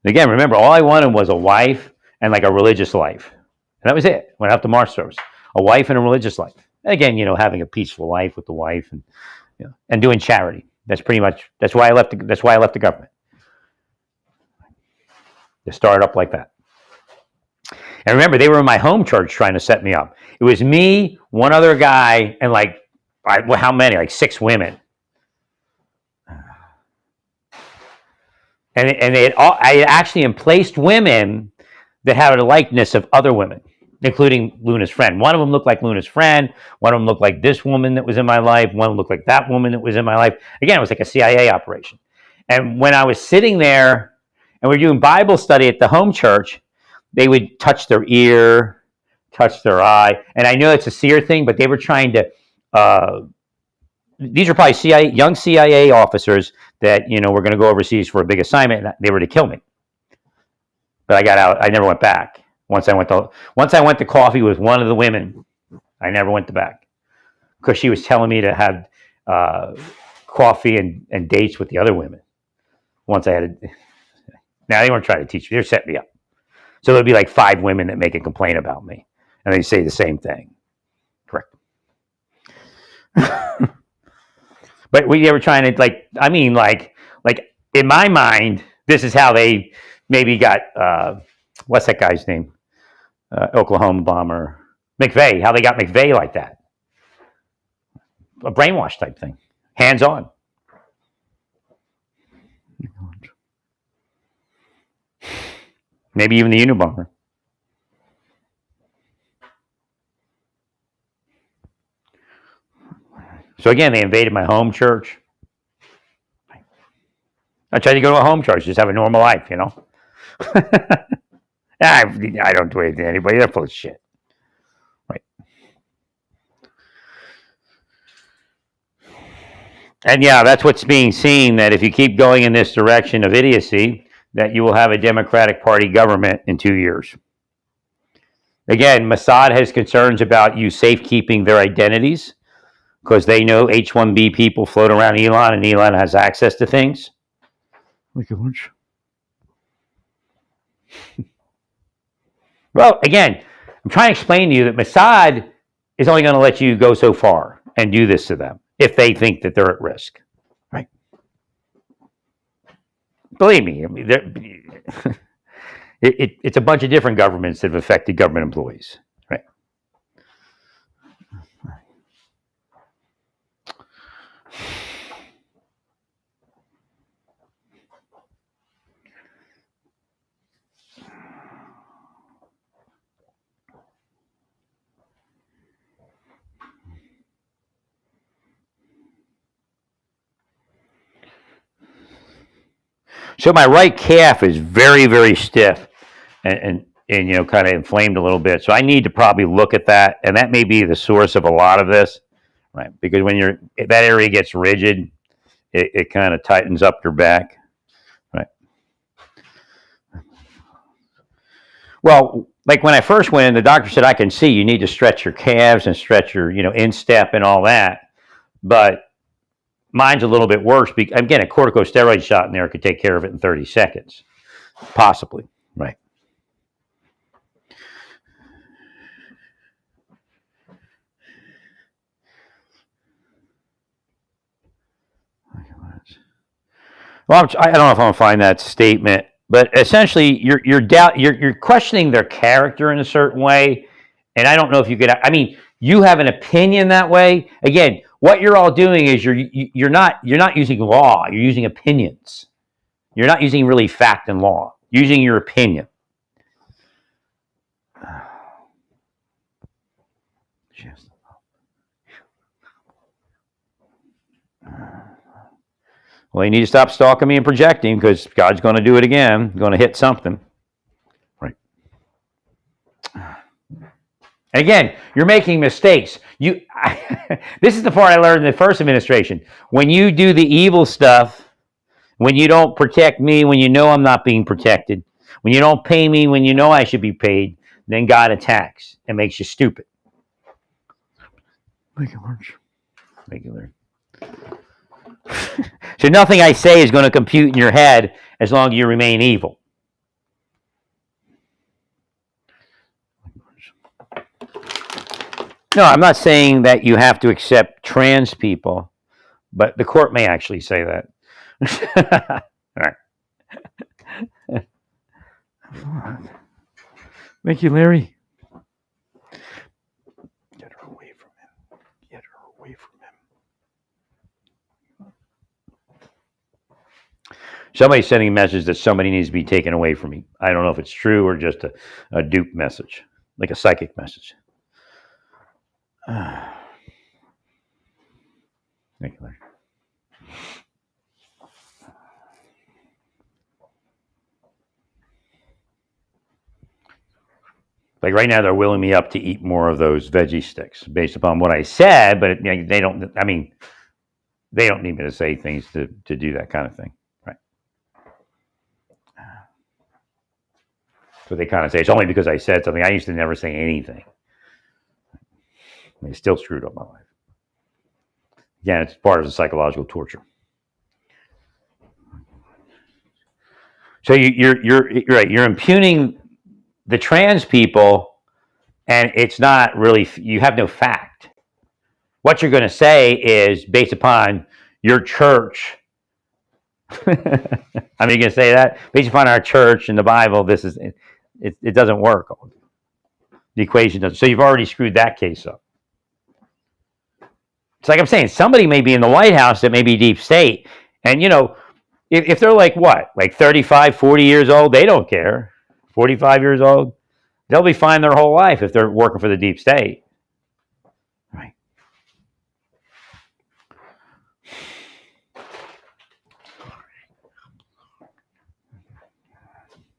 And again, remember, all I wanted was a wife and like a religious life, and that was it. Went out to March service, a wife and a religious life. And again, you know, having a peaceful life with the wife and and doing charity. That's pretty much that's why I left the government. To start up like that. And remember, they were in my home church trying to set me up. It was me, one other guy, and how many? Like 6 women. And I actually emplaced women that had a likeness of other women, including Luna's friend. One of them looked like Luna's friend. One of them looked like this woman that was in my life. One looked like that woman that was in my life. Again, it was like a CIA operation. And when I was sitting there and we were doing Bible study at the home church, they would touch their ear, touch their eye. And I know it's a seer thing, but they were trying to, these are probably young CIA officers that, were going to go overseas for a big assignment, and they were to kill me. But I got out. I never went back. Once I went to coffee with one of the women, I never went back because she was telling me to have coffee and dates with the other women. Once I had now they weren't trying to teach me. They're setting me up. So there'd be like 5 women that make a complaint about me, and they say the same thing. Correct. But we were trying to in my mind, this is how they maybe got what's that guy's name? Oklahoma bomber McVeigh. How they got McVeigh like that? A brainwash type thing, hands on. Maybe even the Unabomber. So again, they invaded my home church. I tried to go to a home church, just have a normal life, you know. I don't do anything to anybody. They're full of shit. Right. And yeah, that's what's being seen, that if you keep going in this direction of idiocy, that you will have a Democratic Party government in 2 years. Again, Mossad has concerns about you safekeeping their identities because they know H-1B people float around Elon, and Elon has access to things. Like a lunch. Well, again, I'm trying to explain to you that Mossad is only going to let you go so far and do this to them if they think that they're at risk. Right? Believe me, I mean, it's a bunch of different governments that have affected government employees. Right? So my right calf is very, very stiff and you know, kind of inflamed a little bit. So I need to probably look at that, and that may be the source of a lot of this, right? Because when that area gets rigid, it kind of tightens up your back, right? Well, like when I first went in, the doctor said, I can see you need to stretch your calves and stretch your, you know, instep and all that. But mine's a little bit worse. Again, a corticosteroid shot in there could take care of it in 30 seconds, possibly, right? Well, I don't know if I'm gonna find that statement, but essentially, you're questioning their character in a certain way, and I don't know if you could. I mean, you have an opinion that way. Again, what you're all doing is you're not using law. You're using opinions. You're not using really fact and law. You're using your opinion. Well, you need to stop stalking me and projecting, because God's going to do it again. Going to hit something. Right. Again, you're making mistakes. This is the part I learned in the first administration. When you do the evil stuff, when you don't protect me, when you know I'm not being protected, when you don't pay me when you know I should be paid, then God attacks and makes you stupid. Make it work. Make it learn. So nothing I say is going to compute in your head as long as you remain evil. No, I'm not saying that you have to accept trans people, but the court may actually say that. All right. Thank you, Larry. Get her away from him. Get her away from him. Somebody's sending a message that somebody needs to be taken away from me. I don't know if it's true or just a dupe message, like a psychic message. Thank you, Larry. Like right now, they're willing me up to eat more of those veggie sticks based upon what I said, but they don't. I mean, they don't need me to say things to do that kind of thing, right? So they kind of say it's only because I said something. I used to never say anything. They still screwed up my life. Again, it's part of the psychological torture. So you're right. You're impugning the trans people, and it's not really. You have no fact. What you're going to say is based upon your church. I mean, you're going to say that based upon our church and the Bible. This is it doesn't work. The equation doesn't. So you've already screwed that case up. It's like I'm saying, somebody may be in the White House that may be deep state. And, you know, if they're like what? Like 35, 40 years old, they don't care. 45 years old, they'll be fine their whole life if they're working for the deep state. Right.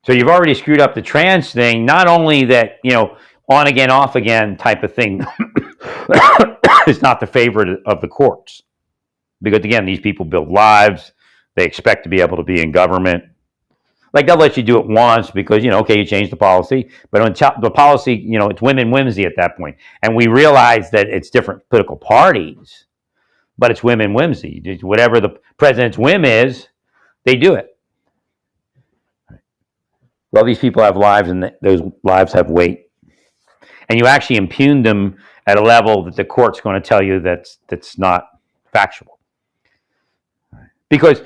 So you've already screwed up the trans thing. Not only that, on again, off again type of thing is not the favorite of the courts. Because again, these people build lives. They expect to be able to be in government. Like they'll let you do it once because, okay, you change the policy. But on top, the policy, it's women whimsy at that point. And we realize that it's different political parties, but it's women whimsy. Whatever the president's whim is, they do it. Well, these people have lives, and those lives have weight. And you actually impugn them at a level that the court's going to tell you that's not factual. Because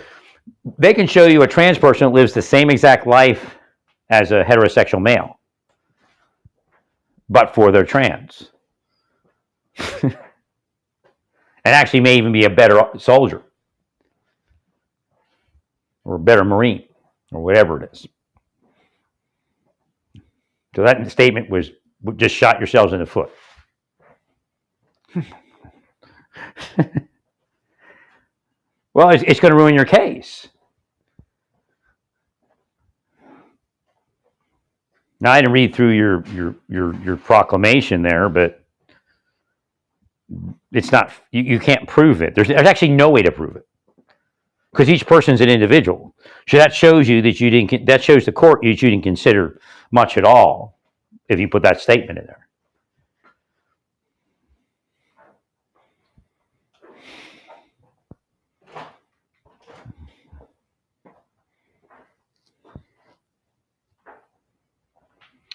they can show you a trans person that lives the same exact life as a heterosexual male, but for their trans. And actually may even be a better soldier or a better Marine or whatever it is. So that statement was just shot yourselves in the foot. Well, it's going to ruin your case. Now, I didn't read through your proclamation there, but it's not. You can't prove it. There's actually no way to prove it because each person's an individual. So that shows you that you didn't. That shows the court you didn't consider much at all if you put that statement in there.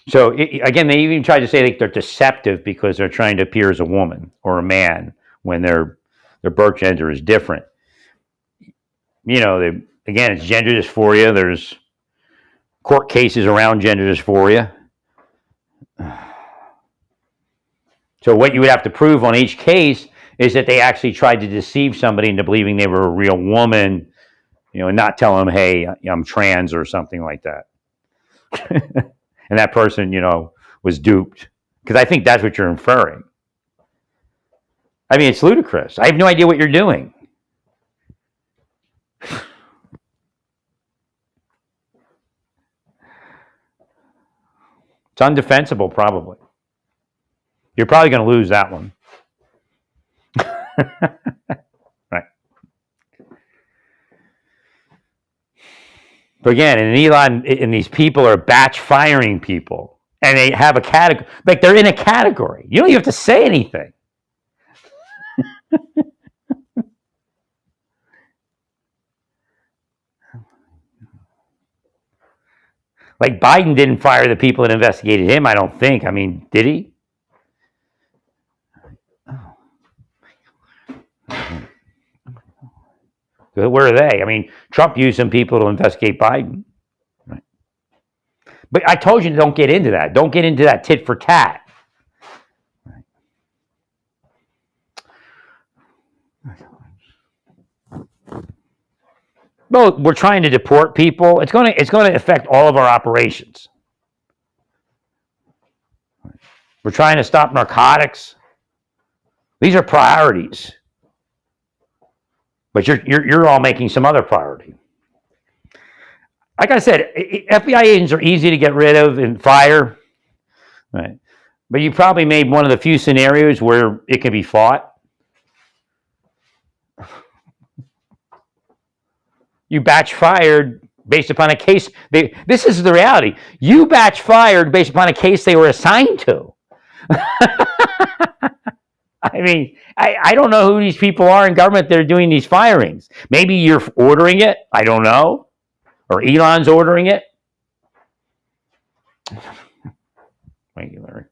So again, they even try to say like they're deceptive because they're trying to appear as a woman or a man when their birth gender is different. Again, it's gender dysphoria. There's court cases around gender dysphoria. So what you would have to prove on each case is that they actually tried to deceive somebody into believing they were a real woman, and not tell them, hey, I'm trans or something like that. And that person, was duped. Because I think that's what you're inferring. I mean, it's ludicrous. I have no idea what you're doing. It's undefensible, probably. You're probably going to lose that one. Right. But again, and these people are batch firing people. And they have a category. Like they're in a category. You don't even have to say anything. Like Biden didn't fire the people that investigated him, I don't think. I mean, did he? Where are they? I mean, Trump used some people to investigate Biden. Right? But I told you don't get into that. Don't get into that tit for tat. Right? Well, we're trying to deport people. It's going to affect all of our operations. We're trying to stop narcotics. These are priorities. But you're all making some other priority. Like I said, FBI agents are easy to get rid of and fire. Right. But you probably made one of the few scenarios where it can be fought. You batch fired based upon a case. This is the reality. You batch fired based upon a case they were assigned to. I mean, I don't know who these people are in government that are doing these firings. Maybe you're ordering it. I don't know. Or Elon's ordering it. Thank you, Larry.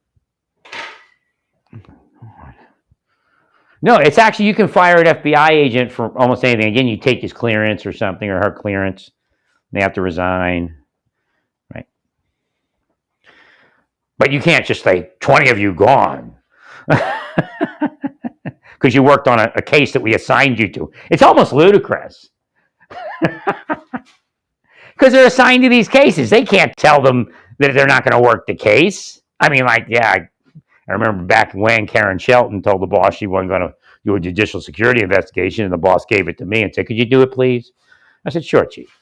No, it's actually, you can fire an FBI agent for almost anything. Again, you take his clearance or something, or her clearance. They have to resign. Right. But you can't just say, 20 of you gone. Because you worked on a case that we assigned you to. It's almost ludicrous. Because they're assigned to these cases. They can't tell them that they're not going to work the case. I mean, like, yeah, I remember back when Karen Shelton told the boss she wasn't going to do a judicial security investigation, and the boss gave it to me and said, could you do it, please? I said, sure, Chief.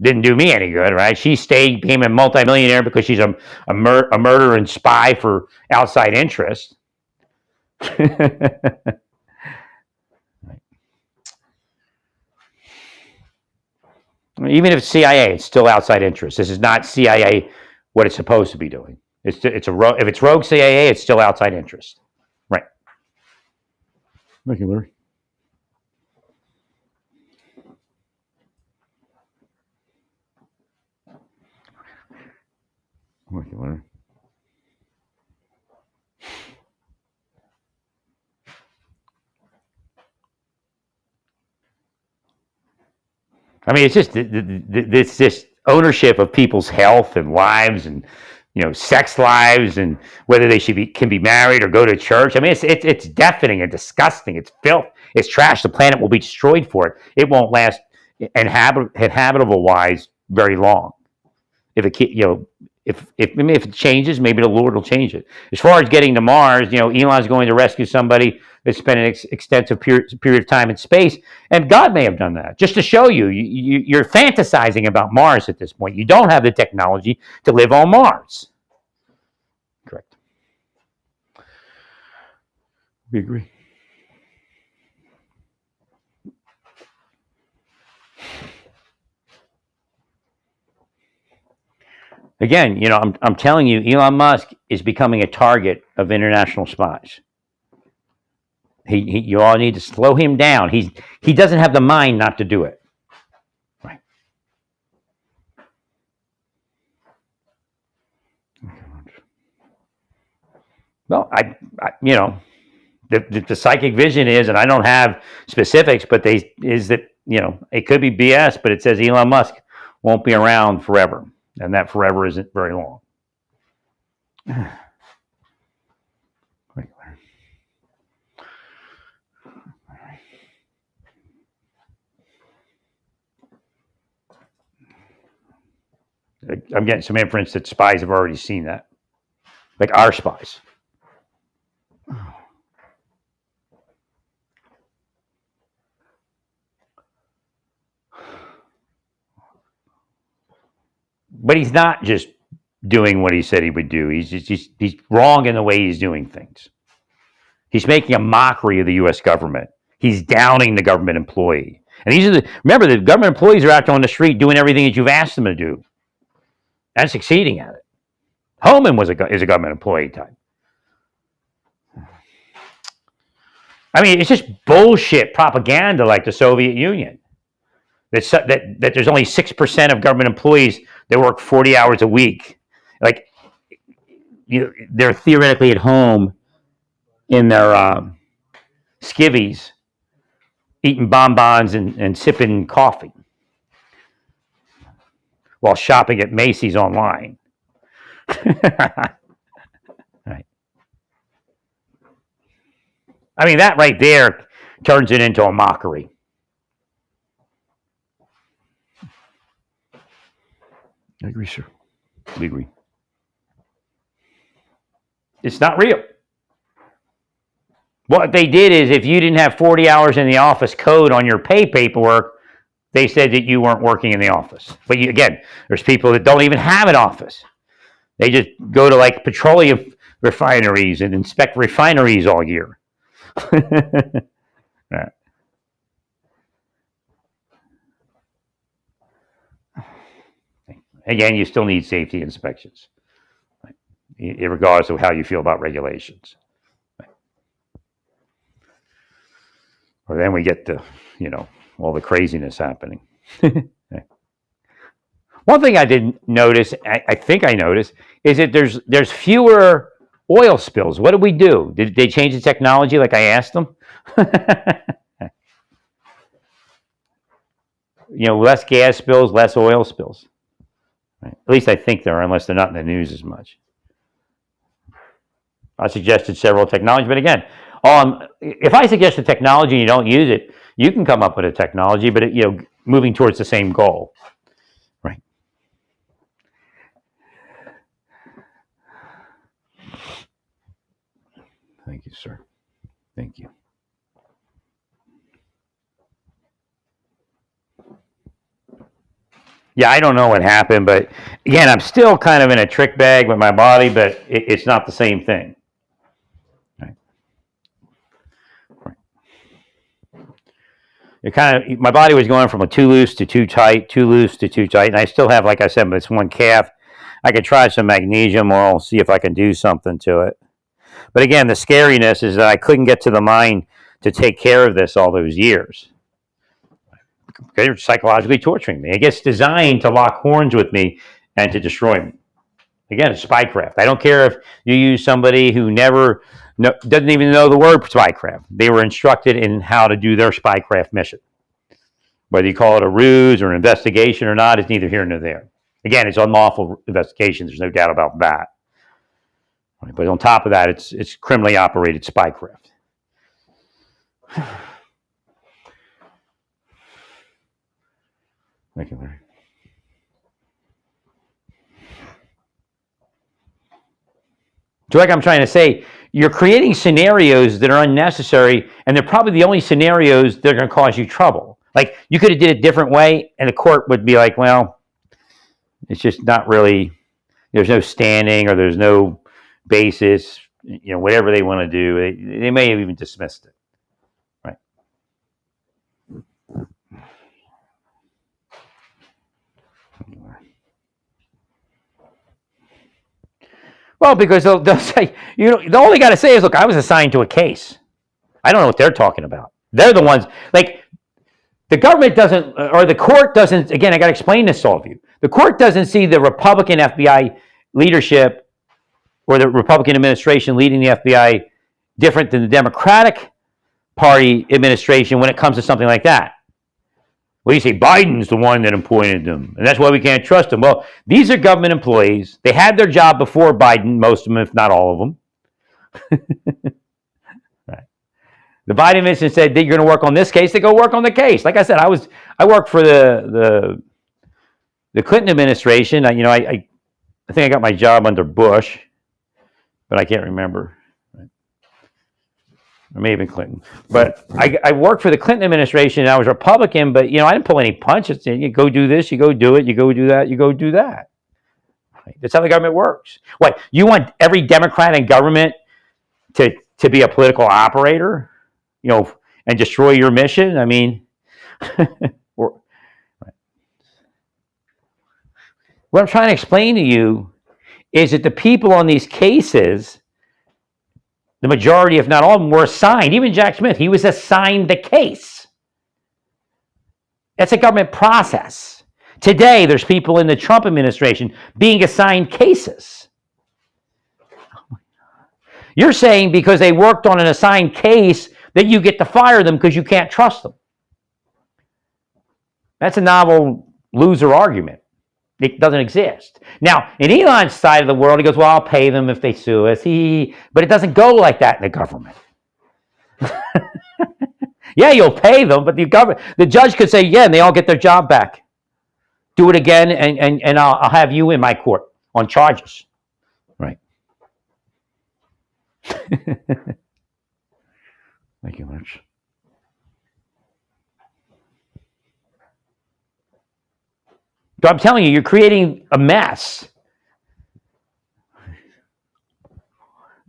Didn't do me any good, right? She stayed, became a multimillionaire because she's a murderer and spy for outside interests. Even if it's CIA, it's still outside interest. This is not CIA what it's supposed to be doing. It's if it's rogue CIA, it's still outside interest. Right. Thank you, Larry. Thank you, Larry. I mean, it's just this ownership of people's health and lives, and sex lives, and whether they can be married or go to church. I mean, it's deafening and disgusting. It's filth. It's trash. The planet will be destroyed for it. It won't last habitable wise very long. If it if it changes, maybe the Lord will change it. As far as getting to Mars, Elon's going to rescue somebody that spent an extensive period of time in space, and God may have done that just to show you're fantasizing about Mars at this point. You don't have the technology to live on Mars. Correct. We agree. Again, I'm telling you, Elon Musk is becoming a target of international spies. You all need to slow him down. He doesn't have the mind not to do it. Right. Well, the psychic vision is, and I don't have specifics, but it could be BS, but it says Elon Musk won't be around forever, and that forever isn't very long. I'm getting some inference that spies have already seen that, like our spies. But he's not just doing what he said he would do. He's wrong in the way he's doing things. He's making a mockery of the U.S. government. He's downing the government employee. And remember, the government employees are out on the street doing everything that you've asked them to do and succeeding at it. Homan is a government employee type. I mean, it's just bullshit propaganda like the Soviet Union. That there's only 6% of government employees that work 40 hours a week. Like, they're theoretically at home in their skivvies, eating bonbons and sipping coffee while shopping at Macy's online. Right. I mean, that right there turns it into a mockery. I agree, sir. We agree. It's not real. What they did is, if you didn't have 40 hours in the office code on your pay paperwork, they said that you weren't working in the office. But again, there's people that don't even have an office. They just go to like petroleum refineries and inspect refineries all year. Right. Again, you still need safety inspections, right? Regardless of how you feel about regulations. Right. Or then we get to, all the craziness happening. One thing I didn't notice, I think I noticed, is that there's fewer oil spills. What did we do? Did they change the technology like I asked them? Less gas spills, less oil spills. Right. At least I think there are, unless they're not in the news as much. I suggested several technologies, but again, if I suggest a technology and you don't use it, you can come up with a technology, but moving towards the same goal. Right. Thank you, sir. Thank you. Yeah, I don't know what happened, but again, I'm still kind of in a trick bag with my body, but it's not the same thing. Right. It kind of, my body was going from a too loose to too tight, too loose to too tight, and I still have, like I said, this one calf. I could try some magnesium oil, see if I can do something to it. But again, the scariness is that I couldn't get to the mind to take care of this all those years. They're psychologically torturing me. It gets designed to lock horns with me and to destroy me. Again, it's spycraft. I don't care if you use somebody who doesn't even know the word spycraft. They were instructed in how to do their spycraft mission. Whether you call it a ruse or an investigation or not, it's neither here nor there. Again, it's unlawful investigation. There's no doubt about that. But on top of that, it's criminally operated spycraft. Thank you, Larry. So like I'm trying to say, you're creating scenarios that are unnecessary, and they're probably the only scenarios that are going to cause you trouble. Like, you could have did it a different way, and the court would be like, well, it's just not really, there's no standing or there's no basis, whatever they want to do. They may have even dismissed it. Right. Well, because they'll say, the only got to say is, look, I was assigned to a case. I don't know what they're talking about. They're the ones, like, the government doesn't, or the court doesn't, again, I got to explain this to all of you. The court doesn't see the Republican FBI leadership or the Republican administration leading the FBI different than the Democratic Party administration when it comes to something like that. Well, you say Biden's the one that appointed them, and that's why we can't trust them. Well, these are government employees. They had their job before Biden, most of them, if not all of them. Right. The Biden administration said that you're going to work on this case. They go work on the case. Like I said, I worked for the Clinton administration. I think I got my job under Bush, but I can't remember. Or maybe Clinton. But I worked for the Clinton administration, and I was Republican, but, I didn't pull any punches. You go do this, you go do it, you go do that, you go do that. Right? That's how the government works. What, you want every Democrat in government to be a political operator, and destroy your mission? I mean, what I'm trying to explain to you is that the people on these cases, the majority, if not all of them, were assigned. Even Jack Smith, he was assigned the case. That's a government process. Today, there's people in the Trump administration being assigned cases. You're saying because they worked on an assigned case that you get to fire them because you can't trust them. That's a novel loser argument. It doesn't exist. Now, in Elon's side of the world, he goes, well, I'll pay them if they sue us. But it doesn't go like that in the government. Yeah, you'll pay them, but the judge could say, yeah, and they all get their job back. Do it again, and I'll have you in my court on charges. Right. Thank you much. So I'm telling you, you're creating a mess.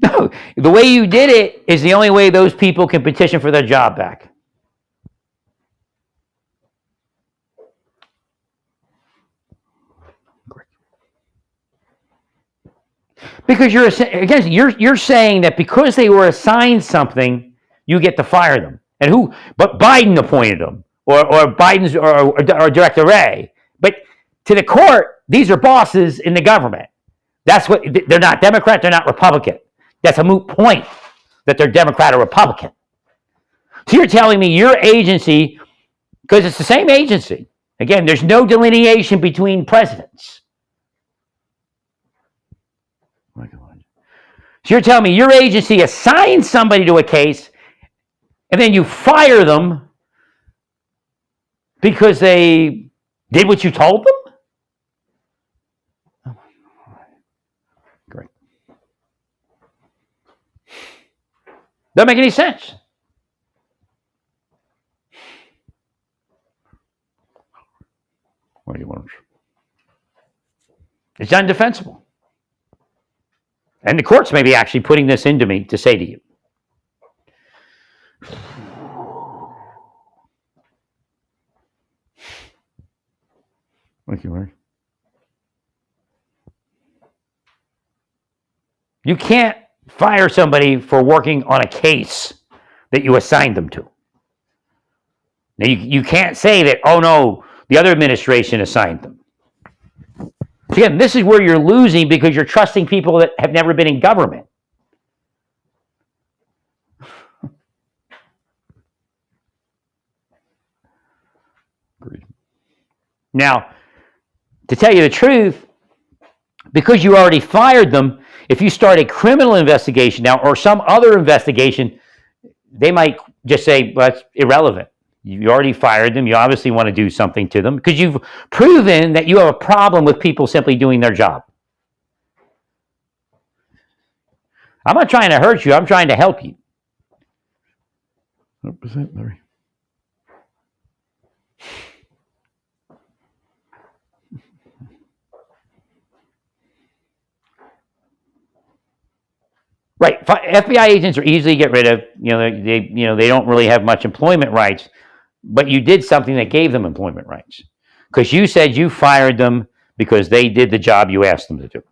No, the way you did it is the only way those people can petition for their job back. Because you're saying that because they were assigned something, you get to fire them. And who? But Biden appointed them, or Biden's or Director Wray. But to the court, these are bosses in the government. That's what they're not Democrat. They're not Republican. That's a moot point that they're Democrat or Republican. So you're telling me your agency, because it's the same agency. Again, there's no delineation between presidents. So you're telling me your agency assigned somebody to a case, and then you fire them because they did what you told them? Great. Doesn't make any sense. What do you want? It's undefensible. And the courts may be actually putting this into me to say to you. Thank you, Larry. You can't fire somebody for working on a case that you assigned them to. Now, you can't say that, oh no, the other administration assigned them. Again, this is where you're losing because you're trusting people that have never been in government. Agreed. Now, to tell you the truth, because you already fired them, if you start a criminal investigation now or some other investigation, they might just say, well, that's irrelevant. You already fired them. You obviously want to do something to them because you've proven that you have a problem with people simply doing their job. I'm not trying to hurt you. I'm trying to help you. 100%, Larry. Right. FBI agents are easily get rid of. They don't really have much employment rights, but you did something that gave them employment rights because you said you fired them because they did the job you asked them to do.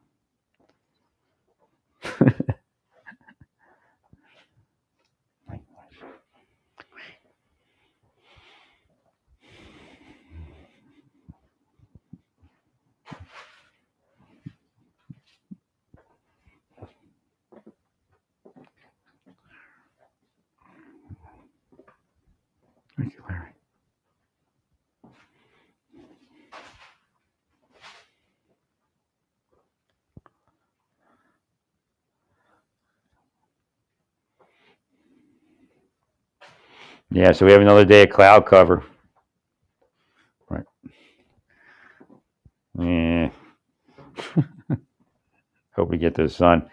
Thank you, Larry. Yeah, so we have another day of cloud cover. Right. Yeah. Hope we get the sun.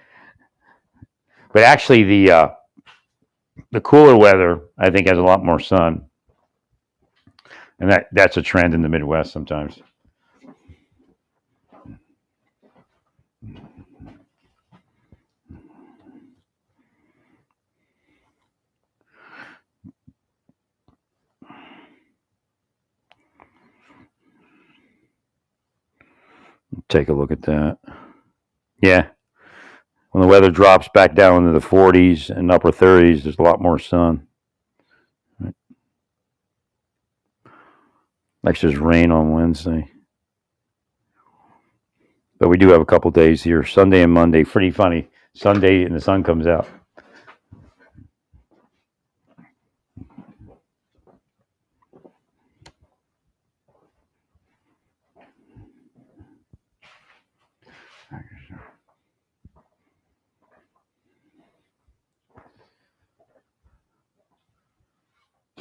But actually, the cooler weather, I think, has a lot more sun. And that's a trend in the Midwest sometimes. Take a look at that. Yeah. When the weather drops back down into the 40s and upper 30s, there's a lot more sun. Right. Actually, there's rain on Wednesday. But we do have a couple days here, Sunday and Monday. Pretty funny. Sunday and the sun comes out.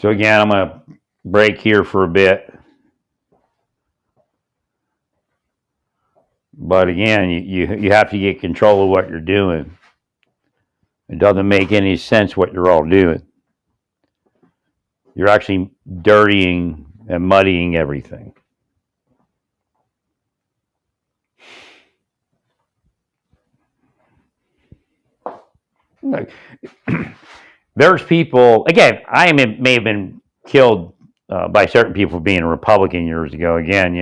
So again, I'm going to break here for a bit. But again, you have to get control of what you're doing. It doesn't make any sense what you're all doing. You're actually dirtying and muddying everything. There's people, again, I may have been killed by certain people for being a Republican years ago. Again,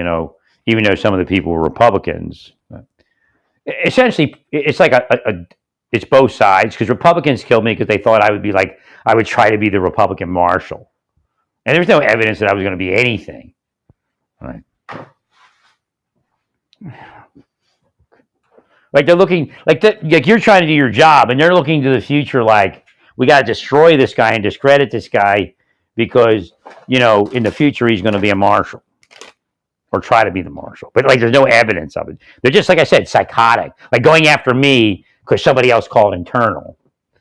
even though some of the people were Republicans. Essentially, it's like it's both sides because Republicans killed me because they thought I would try to be the Republican Marshal. And there's no evidence that I was going to be anything. Right. Like they're looking, like you're trying to do your job and they're looking to the future like, we got to destroy this guy and discredit this guy because, in the future he's going to be a marshal or try to be the marshal. But there's no evidence of it. They're just, like I said, psychotic. Like going after me because somebody else called internal.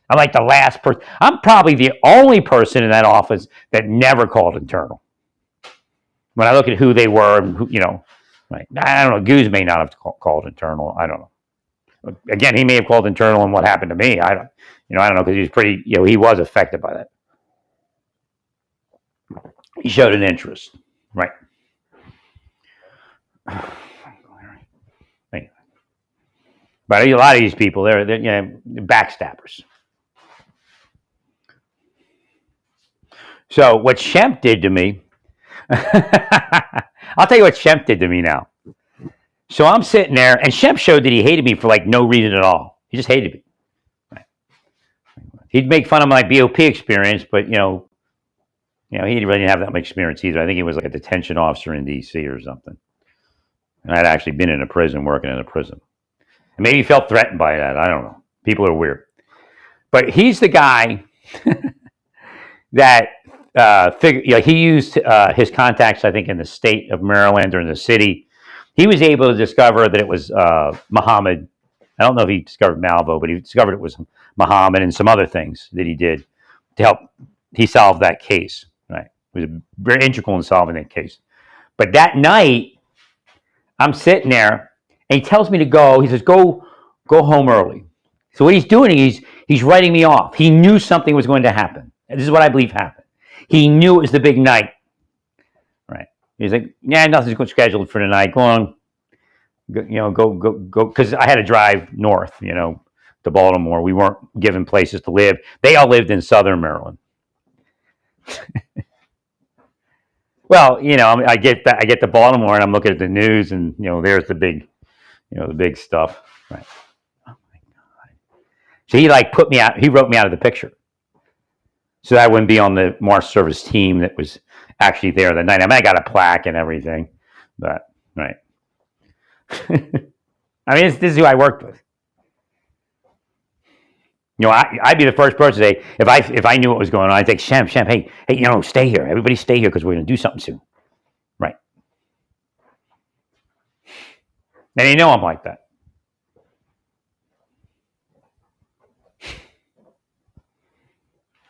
I'm like the last person. I'm probably the only person in that office that never called internal. When I look at who they were, and who, right? I don't know. Goose may not have called internal. I don't know. Again, he may have called internal and what happened to me. I don't know because he was pretty. He was affected by that. He showed an interest, right? Anyway. But a lot of these people, they're backstabbers. So what Shemp did to me, I'll tell you what Shemp did to me now. So I'm sitting there, and Shemp showed that he hated me for like no reason at all. He just hated me. He'd make fun of my BOP experience, but he didn't really have that much experience either. I think he was like a detention officer in D.C. or something. And I'd actually been in a prison, working in a prison. And maybe he felt threatened by that. I don't know. People are weird. But he's the guy that he used his contacts, I think, in the state of Maryland or in the city. He was able to discover that it was Muhammad. I don't know if he discovered Malvo, but he discovered it was Muhammad and some other things that he did to help. He solved that case. Right, it was very integral in solving that case. But that night, I'm sitting there, and he tells me to go. He says, "Go home early." So what he's doing, he's writing me off. He knew something was going to happen. And this is what I believe happened. He knew it was the big night. Right? He's like, "Yeah, nothing's scheduled for tonight. Go on, go." Because I had to drive north, to Baltimore. We weren't given places to live. They all lived in Southern Maryland. Well, I get to Baltimore and I'm looking at the news, and there's the big stuff. Right? Oh my God! So he put me out. He wrote me out of the picture, so that I wouldn't be on the Marsh Service team that was actually there that night. I mean, I got a plaque and everything, but right. I mean, this is who I worked with. I'd be the first person to say, if I knew what was going on, I'd say, Shemp, hey, stay here. Everybody stay here because we're going to do something soon. Right. And they know I'm like that.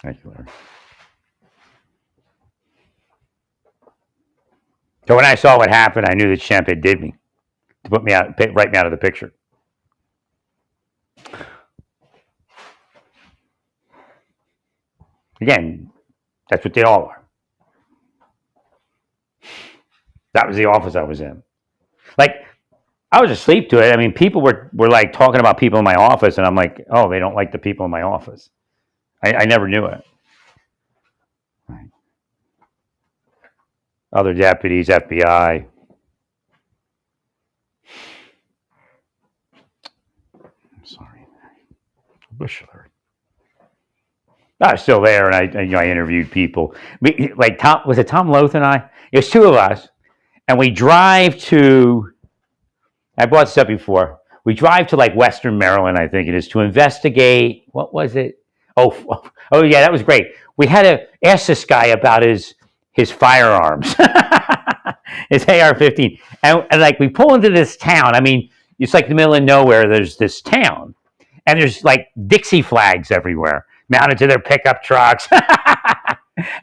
Thank you, Larry. So when I saw what happened, I knew that Shemp had did me to write me out of the picture. Again, that's what they all are. That was the office I was in. I was asleep to it. I mean, people were talking about people in my office, and I'm like, oh, they don't like the people in my office. I never knew it. Right. Other deputies, FBI. I'm sorry. Bushler. I was still there, and I interviewed people. Was it Tom Loth and I? It was two of us, and we drive to. I brought this up before. We drive to Western Maryland, I think it is, to investigate. What was it? Oh yeah, that was great. We had to ask this guy about his firearms, his AR-15, and we pull into this town. I mean, it's like the middle of nowhere. There's this town, and there's Dixie flags everywhere, mounted to their pickup trucks.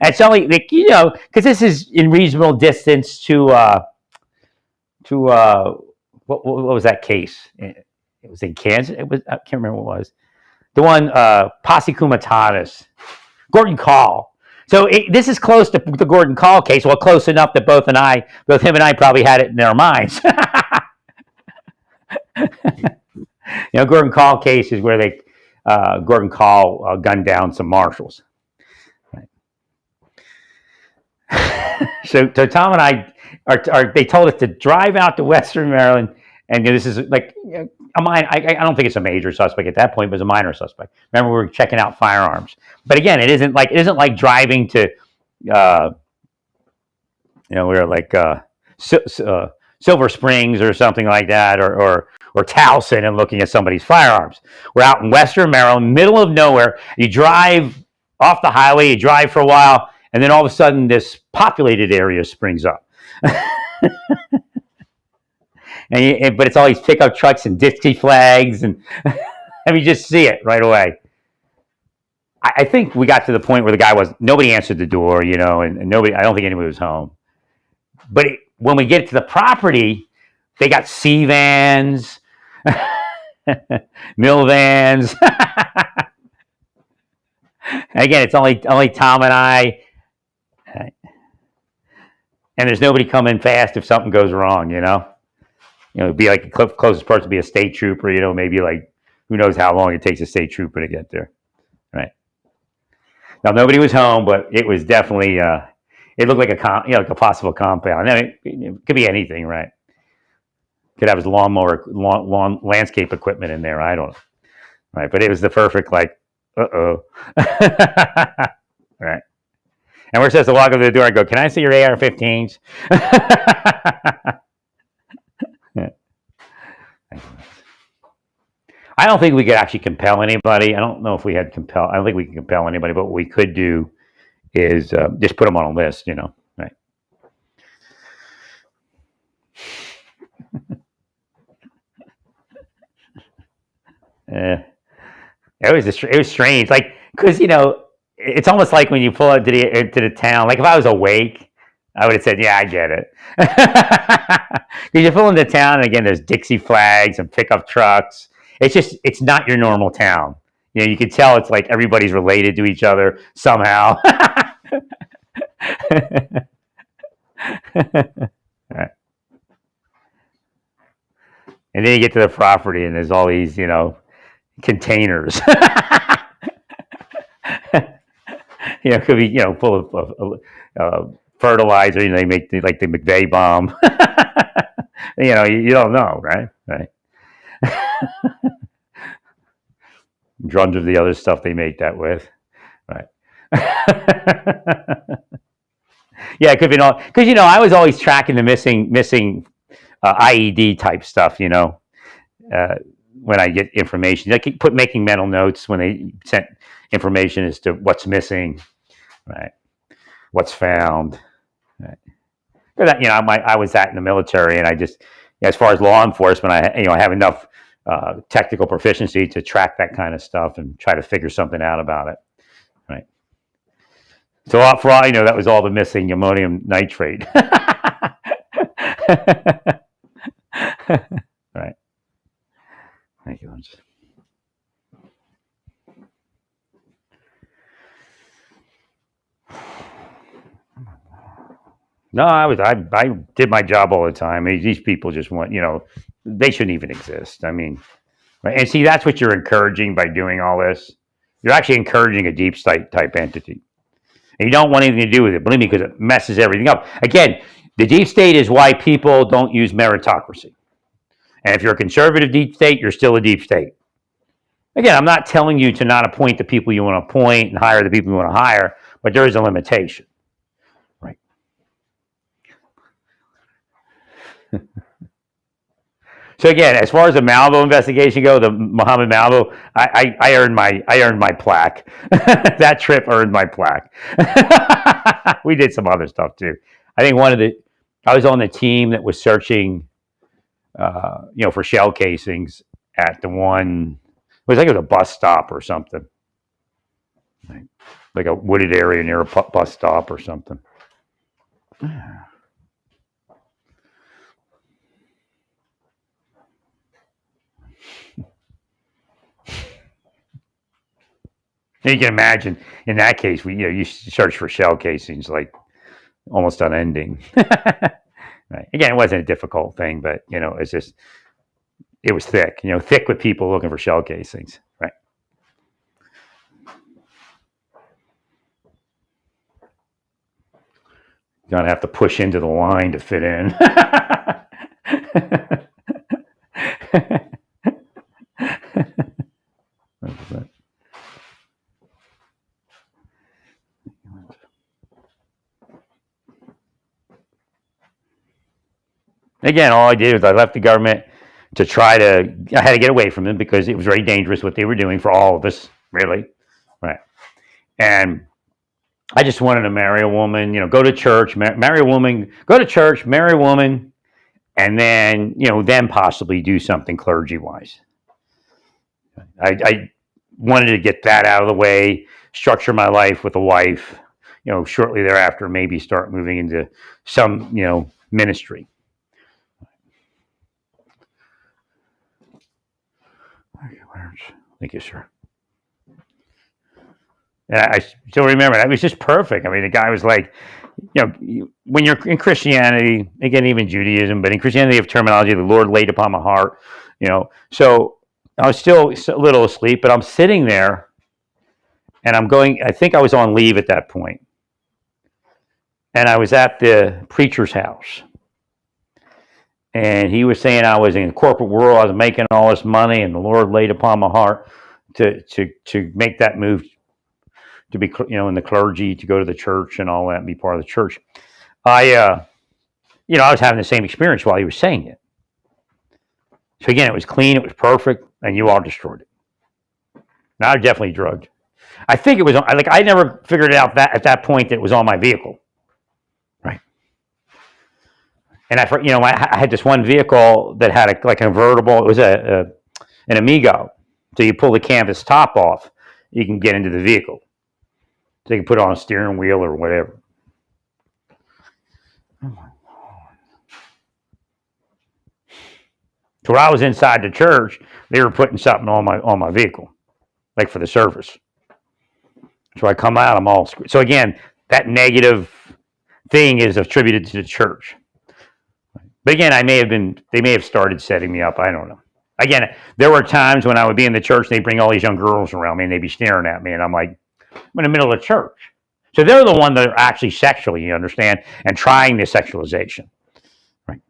It's only because this is in reasonable distance to what was that case? It was in Kansas. I can't remember what it was. The one Posse Comitatus, Gordon Call. So this is close to the Gordon Call case. Well, close enough that both him and I probably had it in our minds. Gordon Call case is where Gordon Call gunned down some marshals. Right. So Tom and I they told us to drive out to Western Maryland, and this is I don't think it's a major suspect at that point, but it's a minor suspect. Remember, we were checking out firearms, but again, it isn't like driving to we were Silver Springs or something like that, or Towson, and looking at somebody's firearms. We're out in Western Maryland, middle of nowhere. You drive off the highway, you drive for a while, and then all of a sudden this populated area springs up. But it's all these pickup trucks and Dixie flags, and and you just see it right away. I think we got to the point where nobody answered the door, and nobody. I don't think anybody was home. But when we get to the property, they got C vans, mill vans. Again, it's only Tom and I, and there's nobody coming fast if something goes wrong, It'd be like the closest person to be a state trooper. Maybe like who knows how long it takes a state trooper to get there. Right now, nobody was home, but it was definitely. It looked like like a possible compound. I mean, it could be anything, right? Could have his lawnmower, lawn landscape equipment in there. I don't know, right? But it was the perfect like, right. And we're supposed to walk up to the door and go, "Can I see your AR-15s?" I don't think we could actually compel anybody. I don't know if we had compel. I don't think we can compel anybody. But what we could do is just put them on a list. Right? It was strange, like because it's almost like when you pull up to the town. Like if I was awake, I would have said, "Yeah, I get it." Because you pull into town, and again, there's Dixie flags and pickup trucks. It's not your normal town. You can tell it's like everybody's related to each other somehow. Right. And then you get to the property, and there's all these, containers. It could be, full of fertilizer. They make like the McVeigh bomb. You don't know, right? Right. Drums of the other stuff they make that with, right? Yeah, it could be all because I was always tracking the missing IED type stuff. When I get information, I keep making mental notes when they sent information as to what's missing, right? What's found, right? But I was in the military, and I just, as far as law enforcement, I have enough technical proficiency to track that kind of stuff and try to figure something out about it, right? So for all I know, that was all the missing ammonium nitrate. Right. Thank you. No, I did my job all the time. These people just want, they shouldn't even exist. I mean, right? And see, that's what you're encouraging by doing all this. You're actually encouraging a deep state type entity. And you don't want anything to do with it, believe me, because it messes everything up. Again, the deep state is why people don't use meritocracy. And if you're a conservative deep state, you're still a deep state. Again, I'm not telling you to not appoint the people you want to appoint and hire the people you want to hire, but there is a limitation. Right. So again, as far as the Malvo investigation go, the Mohammed Malvo, I earned my plaque. That trip earned my plaque. We did some other stuff too. I think I was on the team that was searching, for shell casings at the one. It was like it was a bus stop or something, like a wooded area near a bus stop or something. You can imagine in that case, you search for shell casings like almost unending. Right. Again, it wasn't a difficult thing, but it's just it was thick. Thick with people looking for shell casings. Right. You're gonna have to push into the line to fit in. Again, all I did was I left the government to I had to get away from them because it was very dangerous what they were doing for all of us, really. Right. And I just wanted to marry a woman, go to church, marry a woman, go to church, marry a woman, and then, then possibly do something clergy-wise. I wanted to get that out of the way, structure my life with a wife, shortly thereafter, maybe start moving into some, ministry. Thank you, sir. And I still remember that. It was just perfect. I mean, the guy was like, when you're in Christianity, again, even Judaism, but in Christianity, you have terminology the Lord laid upon my heart. So I was still a little asleep, but I'm sitting there, and I think I was on leave at that point, and I was at the preacher's house. And he was saying I was in the corporate world, I was making all this money, and the Lord laid upon my heart to make that move, to be in the clergy, to go to the church and all that, and be part of the church. I was having the same experience while he was saying it. So again, it was clean, it was perfect, and you all destroyed it. Now I was definitely drugged. I think it was like I never figured it out that at that point that it was on my vehicle. And I had this one vehicle that had a convertible. It was an Amigo. So you pull the canvas top off, you can get into the vehicle. So you can put it on a steering wheel or whatever. Oh my God. So when I was inside the church, they were putting something on my vehicle, like for the service. So I come out, I'm all screwed. So again, that negative thing is attributed to the church. But again, they may have started setting me up. I don't know. Again, there were times when I would be in the church, and they'd bring all these young girls around me, and they'd be staring at me, and I'm like, I'm in the middle of the church. So they're the one that are actually sexually, you understand, and trying the sexualization. Right.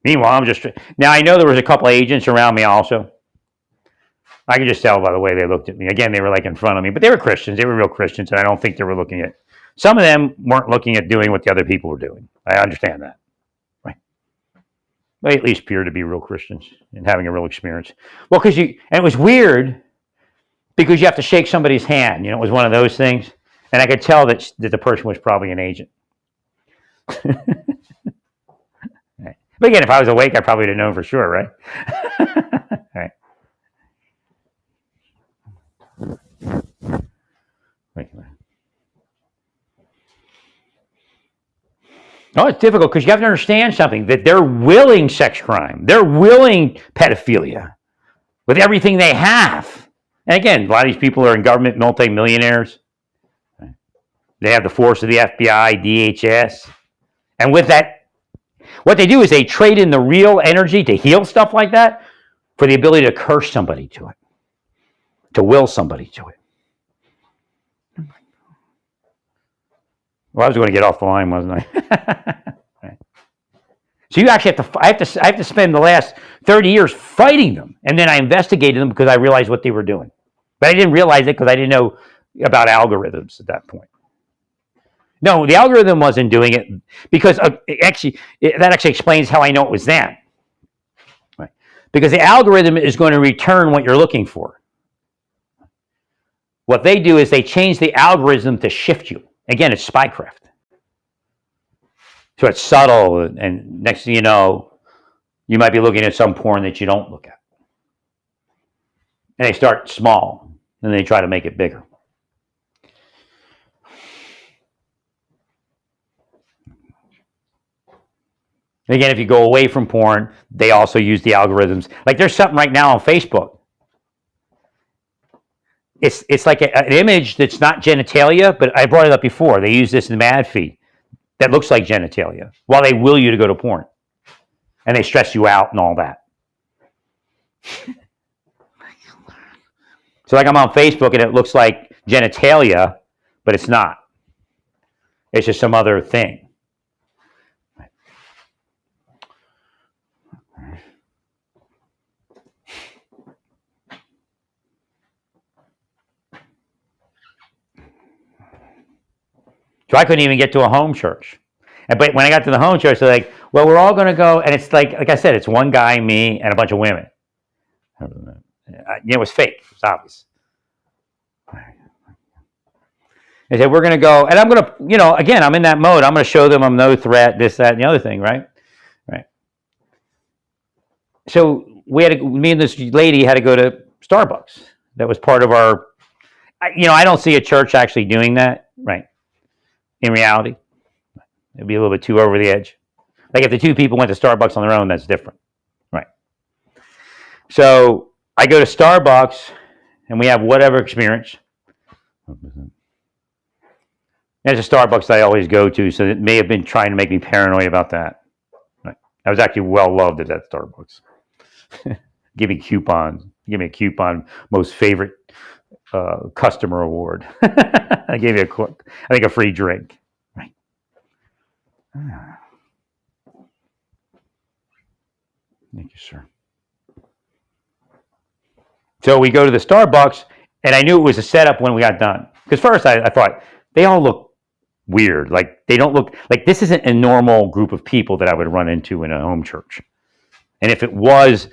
Meanwhile, now I know there was a couple of agents around me also. I could just tell by the way they looked at me. Again, they were like in front of me, but they were Christians. They were real Christians, and I don't think they were looking at. Some of them weren't looking at doing what the other people were doing. I understand that. Right. They at least appear to be real Christians and having a real experience. Well, and it was weird because you have to shake somebody's hand. It was one of those things. And I could tell that the person was probably an agent. Right. But again, if I was awake, I probably would have known for sure, right? Right. Wait. No, it's difficult because you have to understand something, that they're willing sex crime. They're willing pedophilia with everything they have. And again, a lot of these people are in government, multi-millionaires. They have the force of the FBI, DHS. And with that, what they do is they trade in the real energy to heal stuff like that for the ability to curse somebody to it, to will somebody to it. Well, I was going to get off the line, wasn't I? Right. So you actually I have to spend the last 30 years fighting them, and then I investigated them because I realized what they were doing. But I didn't realize it because I didn't know about algorithms at that point. No, the algorithm wasn't doing it because that actually explains how I know it was them. Right. Because the algorithm is going to return what you're looking for. What they do is they change the algorithm to shift you. Again, it's spycraft. So it's subtle, and next thing you know, you might be looking at some porn that you don't look at. And they start small, and they try to make it bigger. Again, if you go away from porn, they also use the algorithms. Like there's something right now on Facebook. It's like an image that's not genitalia, but I brought it up before. They use this in the ad feed that looks like genitalia while they will you to go to porn. And they stress you out and all that. So like I'm on Facebook and it looks like genitalia, but it's not. It's just some other thing. So I couldn't even get to a home church. But when I got to the home church, they're like, well, we're all going to go. And it's like I said, it's one guy, me, and a bunch of women. It was fake. It was obvious. They said, we're going to go. And I'm going to, again, I'm in that mode. I'm going to show them I'm no threat, this, that, and the other thing, right? Right. So me and this lady had to go to Starbucks. That was part of our, I don't see a church actually doing that, right? In reality, it'd be a little bit too over the edge. Like if the two people went to Starbucks on their own, that's different. Right. So I go to Starbucks and we have whatever experience. There's a Starbucks I always go to, so it may have been trying to make me paranoid about that. Right. I was actually well loved at that Starbucks. Give me coupons. Give me a coupon. Most favorite customer award. I gave you a free drink. Right. Thank you, sir. So we go to the Starbucks, and I knew it was a setup when we got done. Because first I thought, they all look weird. Like, they don't look, like this isn't a normal group of people that I would run into in a home church. And if it was,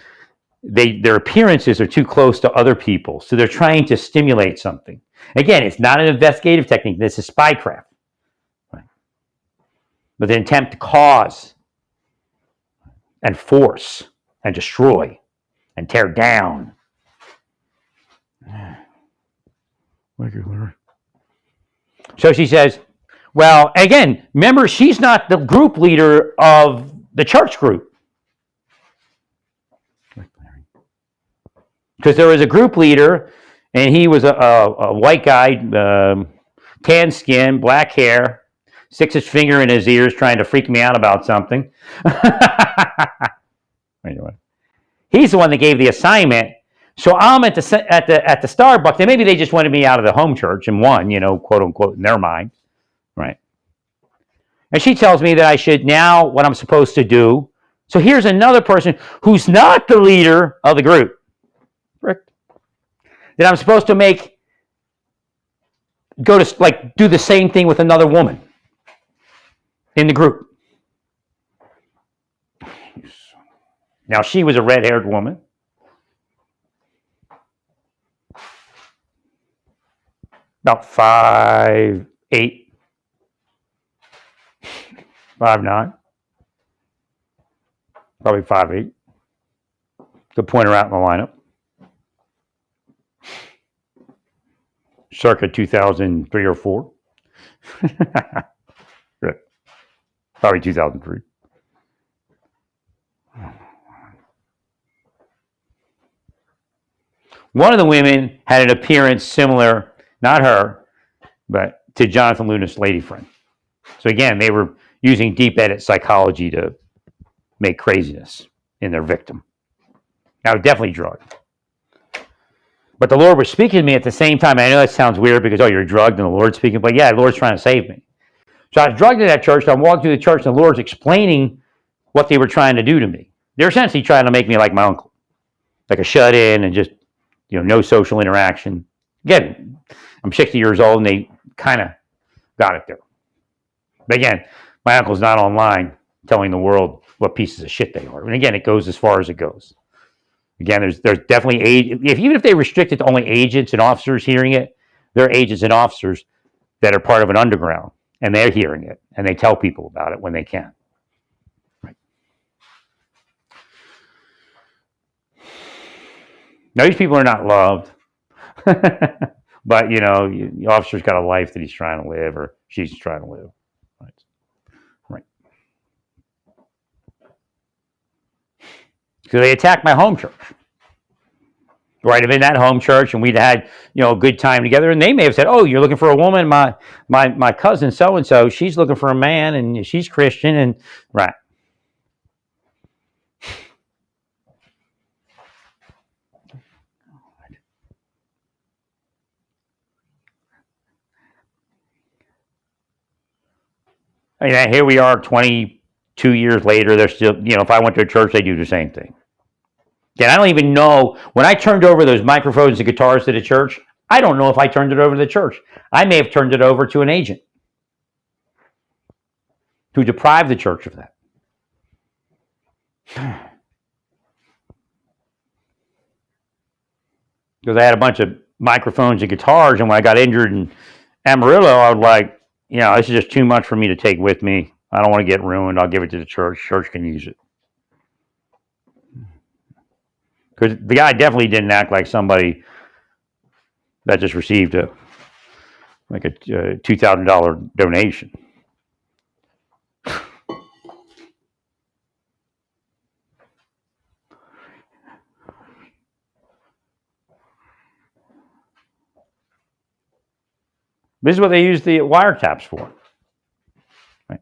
their appearances are too close to other people. So they're trying to stimulate something. Again, it's not an investigative technique. This is spycraft. Right? But the intent to cause and force and destroy and tear down. Thank you, Larry. So she says, well, again, remember, she's not the group leader of the church group. Because there was a group leader, and he was a white guy, tan skin, black hair, sticks his finger in his ears trying to freak me out about something. Anyway, he's the one that gave the assignment. So I'm at the Starbucks, and maybe they just wanted me out of the home church and won, quote unquote, in their mind, right? And she tells me that I should now, what I'm supposed to do. So here's another person who's not the leader of the group, that I'm supposed to do the same thing with another woman in the group. Now she was a red-haired woman. About 5'8", 5'9", probably 5'8". Could point her out in the lineup. Circa 2003 or 4. Probably 2003. One of the women had an appearance similar, not her, but to Jonathan Luna's lady friend. So again, they were using deep edit psychology to make craziness in their victim. Now, definitely drugged. But the Lord was speaking to me at the same time. I know that sounds weird because, you're drugged and the Lord's speaking. But yeah, the Lord's trying to save me. So I was drugged to that church. I'm walking through the church and the Lord's explaining what they were trying to do to me. They're essentially trying to make me like my uncle. Like a shut-in and just, no social interaction. Again, I'm 60 years old and they kind of got it there. But again, my uncle's not online telling the world what pieces of shit they are. And again, it goes as far as it goes. Again, there's definitely even if they restrict it to only agents and officers hearing it, there are agents and officers that are part of an underground, and they're hearing it, and they tell people about it when they can. Right. Now, these people are not loved, but the officer's got a life that he's trying to live, or she's trying to live. Right. So they attacked my home church. Right, I'm in that home church, and we'd had a good time together. And they may have said, "Oh, you're looking for a woman? My cousin so and so, she's looking for a man, and she's Christian." And right. And here we are, 22 years later. They're still, if I went to a church, they do the same thing. And I don't even know, when I turned over those microphones and guitars to the church, I don't know if I turned it over to the church. I may have turned it over to an agent who deprived the church of that. Because I had a bunch of microphones and guitars, and when I got injured in Amarillo, I was like, this is just too much for me to take with me. I don't want to get ruined. I'll give it to the church. Church can use it. Because the guy definitely didn't act like somebody that just received a $2,000 donation. This is what they use the wiretaps for. Right?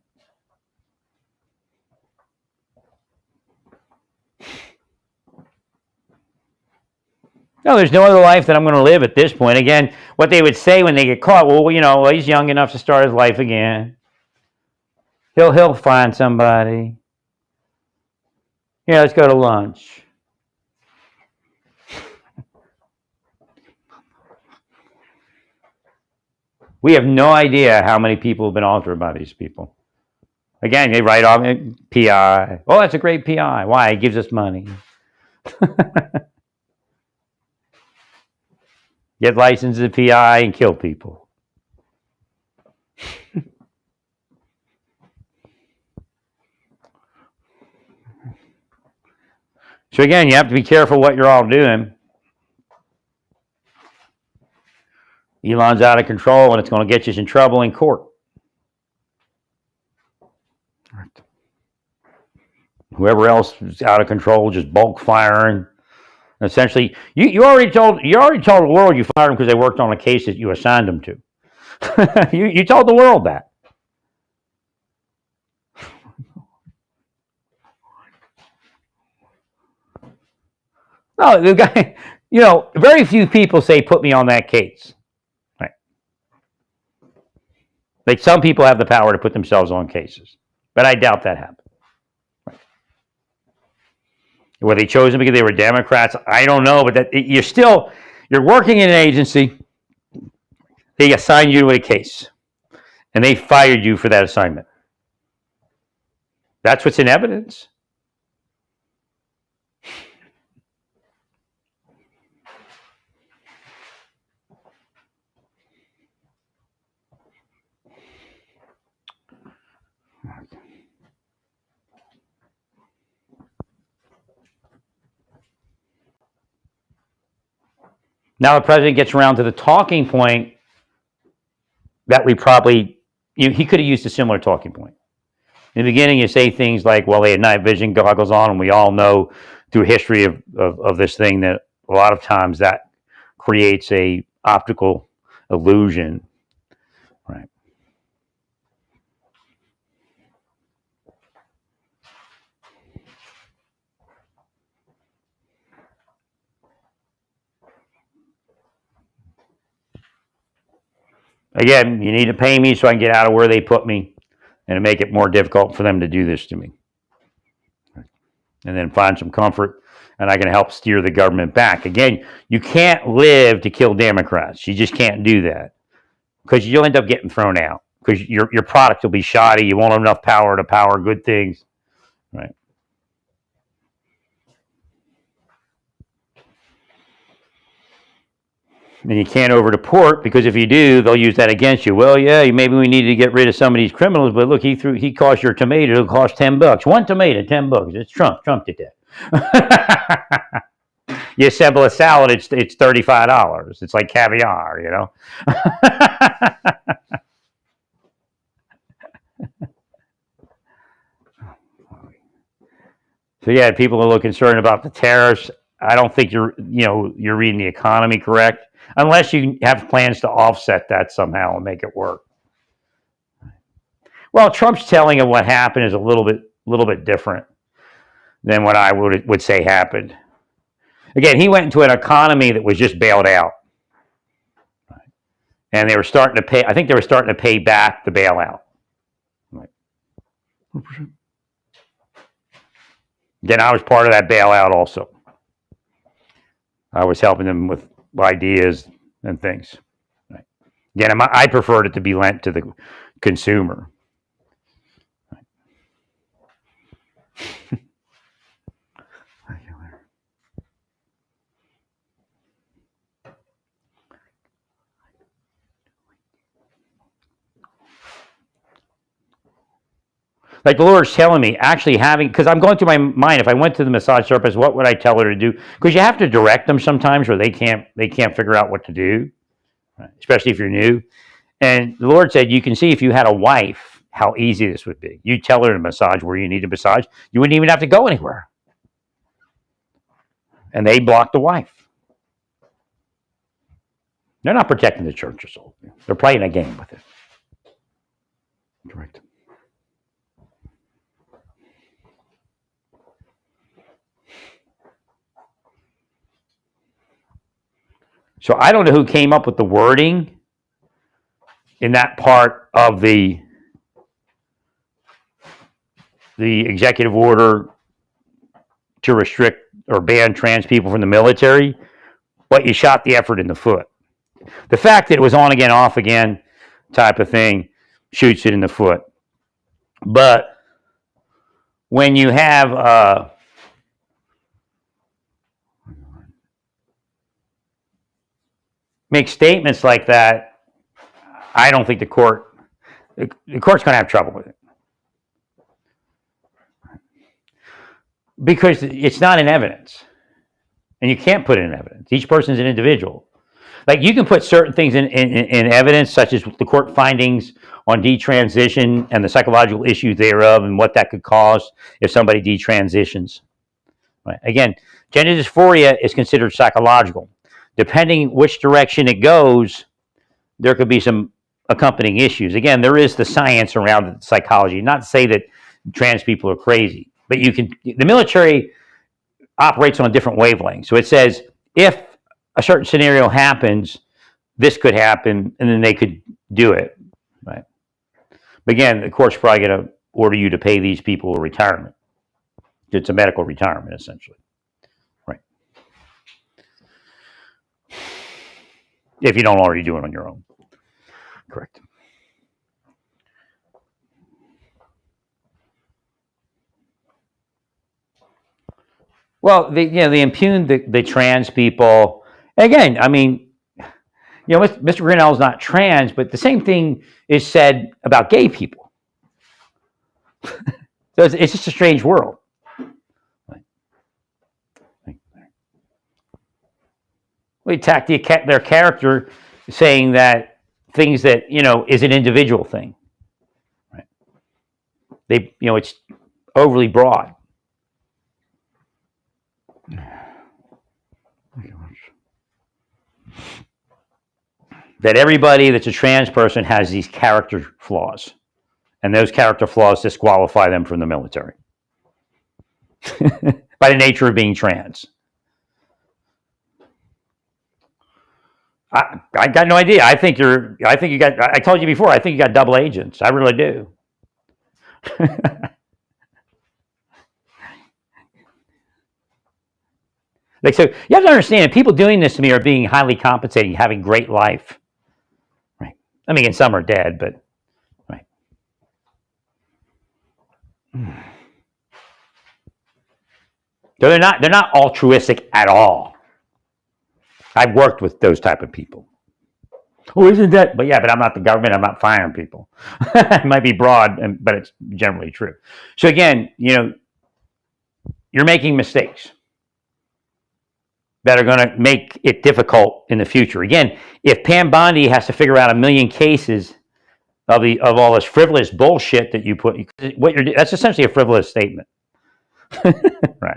No, there's no other life that I'm going to live at this point. Again, what they would say when they get caught, well, he's young enough to start his life again. He'll find somebody. Yeah, let's go to lunch. We have no idea how many people have been altered by these people. Again, they write off PI. Oh, that's a great PI. Why? It gives us money. Get licensed as a PI and kill people. So again, you have to be careful what you're all doing. Elon's out of control, and it's going to get you in trouble in court. Whoever else is out of control, just bulk firing. Essentially, you already told the world you fired them because they worked on a case that you assigned them to. you told the world that. No, the guy. Very few people say put me on that case. Right? Like some people have the power to put themselves on cases, but I doubt that happened. Right? Were they chosen because they were Democrats? I don't know, but you're working in an agency. They assigned you to a case, and they fired you for that assignment. That's what's in evidence. Now the president gets around to the talking point that we probably, he could have used a similar talking point. In the beginning, you say things like, well, they had night vision goggles on, and we all know through history of this thing that a lot of times that creates a optical illusion. Right. Again, you need to pay me so I can get out of where they put me and to make it more difficult for them to do this to me. And then find some comfort, and I can help steer the government back. Again, you can't live to kill Democrats. You just can't do that because you'll end up getting thrown out because your product will be shoddy. You won't have enough power to power good things. Right. And you can't over-deport because if you do, they'll use that against you. Well, yeah, maybe we need to get rid of some of these criminals, but look, he cost your tomato. It'll cost $10. One tomato, $10. It's Trump. Trump did that. You assemble a salad, it's $35. It's like caviar, So yeah, people are a little concerned about the tariffs. I don't think you're reading the economy correct. Unless you have plans to offset that somehow and make it work. Well, Trump's telling of what happened is a little bit different than what I would say happened. Again, he went into an economy that was just bailed out, and they were starting to pay. I think they were starting to pay back the bailout. Right. Again, I was part of that bailout also. I was helping them with ideas and things. Right. Again, I preferred it to be lent to the consumer. Right. Like the Lord's telling me, actually because I'm going through my mind, if I went to the massage therapist, what would I tell her to do? Because you have to direct them sometimes, or they can't figure out what to do, right? Especially if you're new. And the Lord said, you can see if you had a wife, how easy this would be. You tell her to massage where you need a massage. You wouldn't even have to go anywhere. And they blocked the wife. They're not protecting the church's soul. They're playing a game with it. Correct. So I don't know who came up with the wording in that part of the executive order to restrict or ban trans people from the military, but you shot the effort in the foot. The fact that it was on again, off again type of thing shoots it in the foot. But when you have make statements like that, I don't think the court's going to have trouble with it. Because it's not in evidence. And you can't put it in evidence. Each person's an individual. Like you can put certain things in evidence, such as the court findings on detransition and the psychological issues thereof and what that could cause if somebody detransitions. Right. Again, gender dysphoria is considered psychological. Depending which direction it goes, there could be some accompanying issues. Again, there is the science around psychology. Not to say that trans people are crazy, but the military operates on a different wavelength. So it says if a certain scenario happens, this could happen, and then they could do it. Right. But again, the court's probably going to order you to pay these people a retirement. It's a medical retirement, essentially. Right. If you don't already do it on your own. Correct. Well, they impugn the trans people. Again, I mean, Mr. Grinnell is not trans, but the same thing is said about gay people. So it's just a strange world. We attack their character, saying that things that is an individual thing. Right? It's overly broad. That everybody that's a trans person has these character flaws, and those character flaws disqualify them from the military by the nature of being trans. I got no idea. I think you got. I told you before. I think you got double agents. I really do. So you have to understand, people doing this to me are being highly compensated, having great life. Right. I mean, and some are dead, but right. So they're not altruistic at all. I've worked with those type of people. Oh, isn't that? But yeah, but I'm not the government. I'm not firing people. It might be broad, but it's generally true. So again, you're making mistakes that are going to make it difficult in the future. Again, if Pam Bondi has to figure out 1 million cases of all this frivolous bullshit that you put, that's essentially a frivolous statement, right?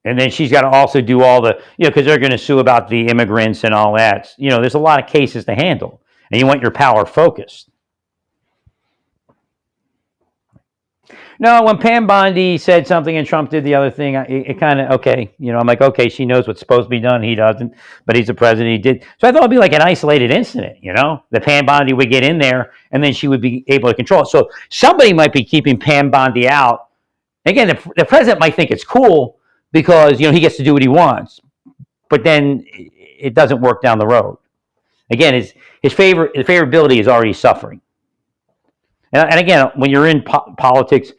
And then she's got to also do all the, because they're going to sue about the immigrants and all that. There's a lot of cases to handle, and you want your power focused. No, when Pam Bondi said something and Trump did the other thing, it kind of, okay. I'm like, okay, she knows what's supposed to be done. He doesn't, but he's the president. He did. So I thought it'd be like an isolated incident, that Pam Bondi would get in there and then she would be able to control it. So somebody might be keeping Pam Bondi out. Again, the president might think it's cool because, he gets to do what he wants, but then it doesn't work down the road. Again, his favorability is already suffering. And again, when you're in politics,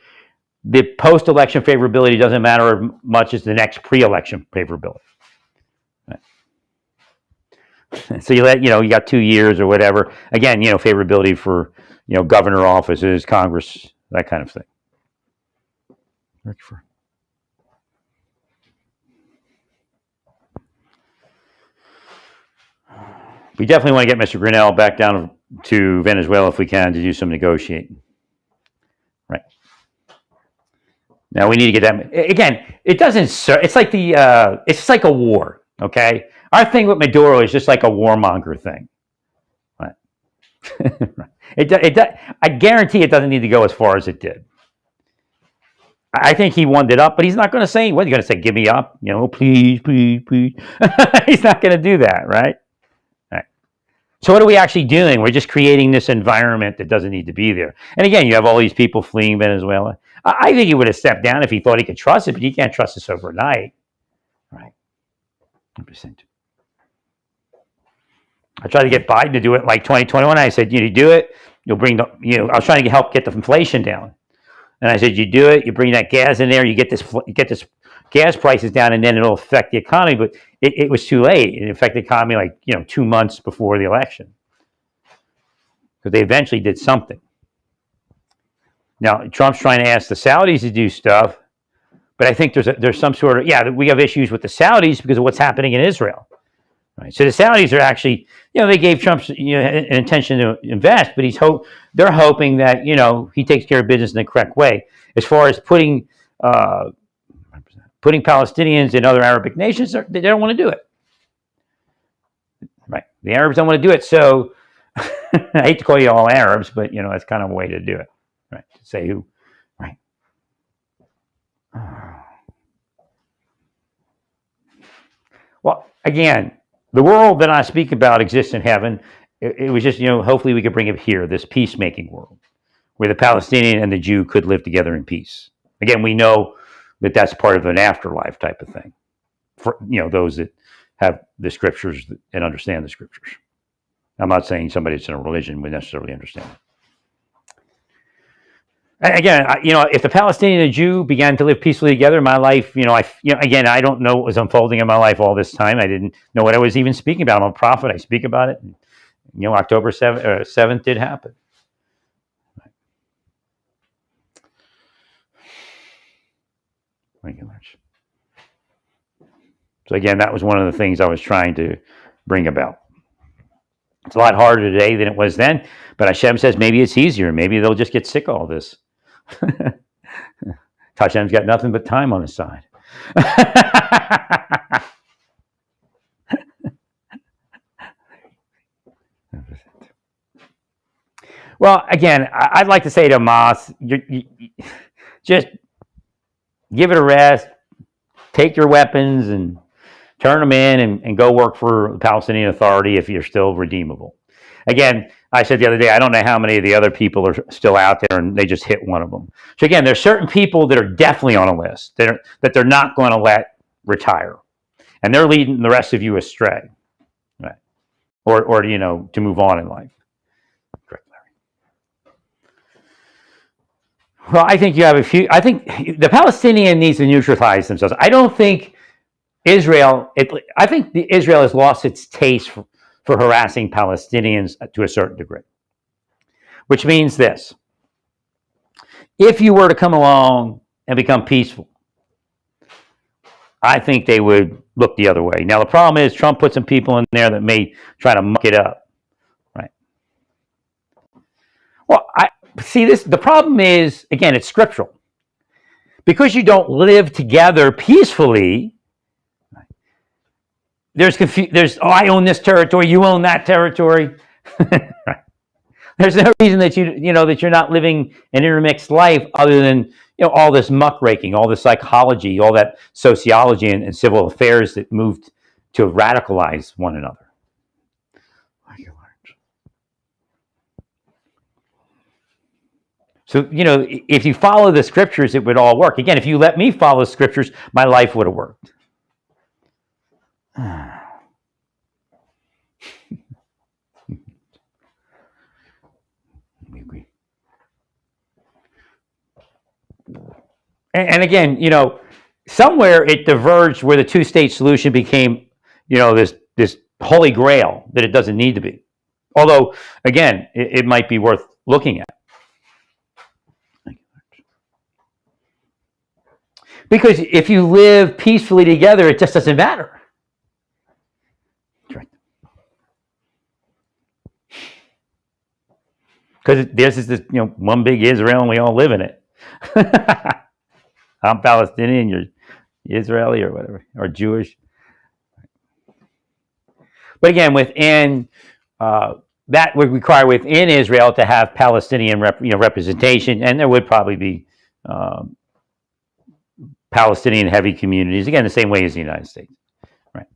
the post-election favorability doesn't matter as much as the next pre-election favorability. Right. So you got 2 years or whatever. Again, favorability for, governor offices, Congress, that kind of thing. We definitely want to get Mr. Grinnell back down to Venezuela if we can to do some negotiating. Right. Now we need to get that again. It doesn't. It's like it's just like a war. Okay, our thing with Maduro is just like a warmonger thing. Right. I guarantee it doesn't need to go as far as it did. I think he wound it up, but he's not going to say what. He's going to say, "Give me up," please, please, please. He's not going to do that, right? Right. So what are we actually doing? We're just creating this environment that doesn't need to be there. And again, you have all these people fleeing Venezuela. I think he would have stepped down if he thought he could trust it, but you can't trust this overnight, right? 100%. I tried to get Biden to do it like 2021. I said, you do it, you'll bring the, I was trying to help get the inflation down. And I said, you do it, you bring that gas in there, you get this gas prices down, and then it'll affect the economy. But it was too late. It affected the economy like 2 months before the election, because they eventually did something. Now Trump's trying to ask the Saudis to do stuff, but I think there's some sort of we have issues with the Saudis because of what's happening in Israel. Right. So the Saudis are actually, they gave Trump an intention to invest, but they're hoping that he takes care of business in the correct way. As far as putting Palestinians in other Arabic nations, they don't want to do it. Right. The Arabs don't want to do it. So I hate to call you all Arabs, but that's kind of a way to do it. Right. To say who. Right. Well, again, the world that I speak about exists in heaven. It was just, hopefully we could bring it here, this peacemaking world, where the Palestinian and the Jew could live together in peace. Again, we know that that's part of an afterlife type of thing for, those that have the scriptures and understand the scriptures. I'm not saying somebody that's in a religion would necessarily understand it. Again, if the Palestinian and the Jew began to live peacefully together, my life, again, I don't know what was unfolding in my life all this time. I didn't know what I was even speaking about. I'm a prophet. I speak about it. And, October 7th did happen. Thank you, Lord. So again, that was one of the things I was trying to bring about. It's a lot harder today than it was then, but Hashem says maybe it's easier. Maybe they'll just get sick of all this. Hashem's got nothing but time on his side. Well, again, I'd like to say to Hamas, just give it a rest, take your weapons and turn them in and go work for the Palestinian Authority if you're still redeemable. Again, I said the other day, I don't know how many of the other people are still out there, and they just hit one of them. So again, there's certain people that are definitely on a list that they're not going to let retire, and they're leading the rest of you astray, right? Or to move on in life. Correct, Larry. Well, I think you have a few. I think the Palestinian needs to neutralize themselves. I don't think Israel. I think Israel has lost its taste for harassing Palestinians to a certain degree, which means this: if you were to come along and become peaceful, I think they would look the other way. Now, the problem is Trump put some people in there that may try to muck it up, right? Well, the problem is, again, it's scriptural. Because you don't live together peacefully, there's I own this territory, you own that territory. There's no reason that that you're not living an intermixed life other than all this muckraking, all this psychology, all that sociology and civil affairs that moved to radicalize one another. So, if you follow the scriptures, it would all work. Again, if you let me follow the scriptures, my life would have worked. We agree. And again, somewhere it diverged where the two-state solution became, this holy grail that it doesn't need to be. Although, again, it might be worth looking at. Because if you live peacefully together, it just doesn't matter. Because this is one big Israel and we all live in it. I'm Palestinian, you're Israeli or whatever, or Jewish. But again, within that would require within Israel to have Palestinian representation, and there would probably be Palestinian heavy communities, again, the same way as the United States. Right.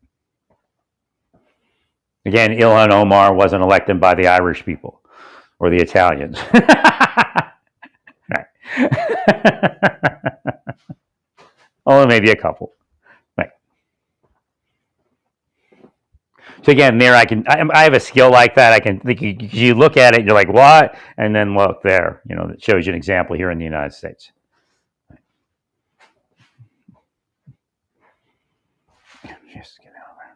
Again, Ilhan Omar wasn't elected by the Irish people or the Italians. Right. Only maybe a couple. Right. So again, there I have a skill like that. I can you look at it, you're like, what? And then look there, that shows you an example here in the United States. Just get out there.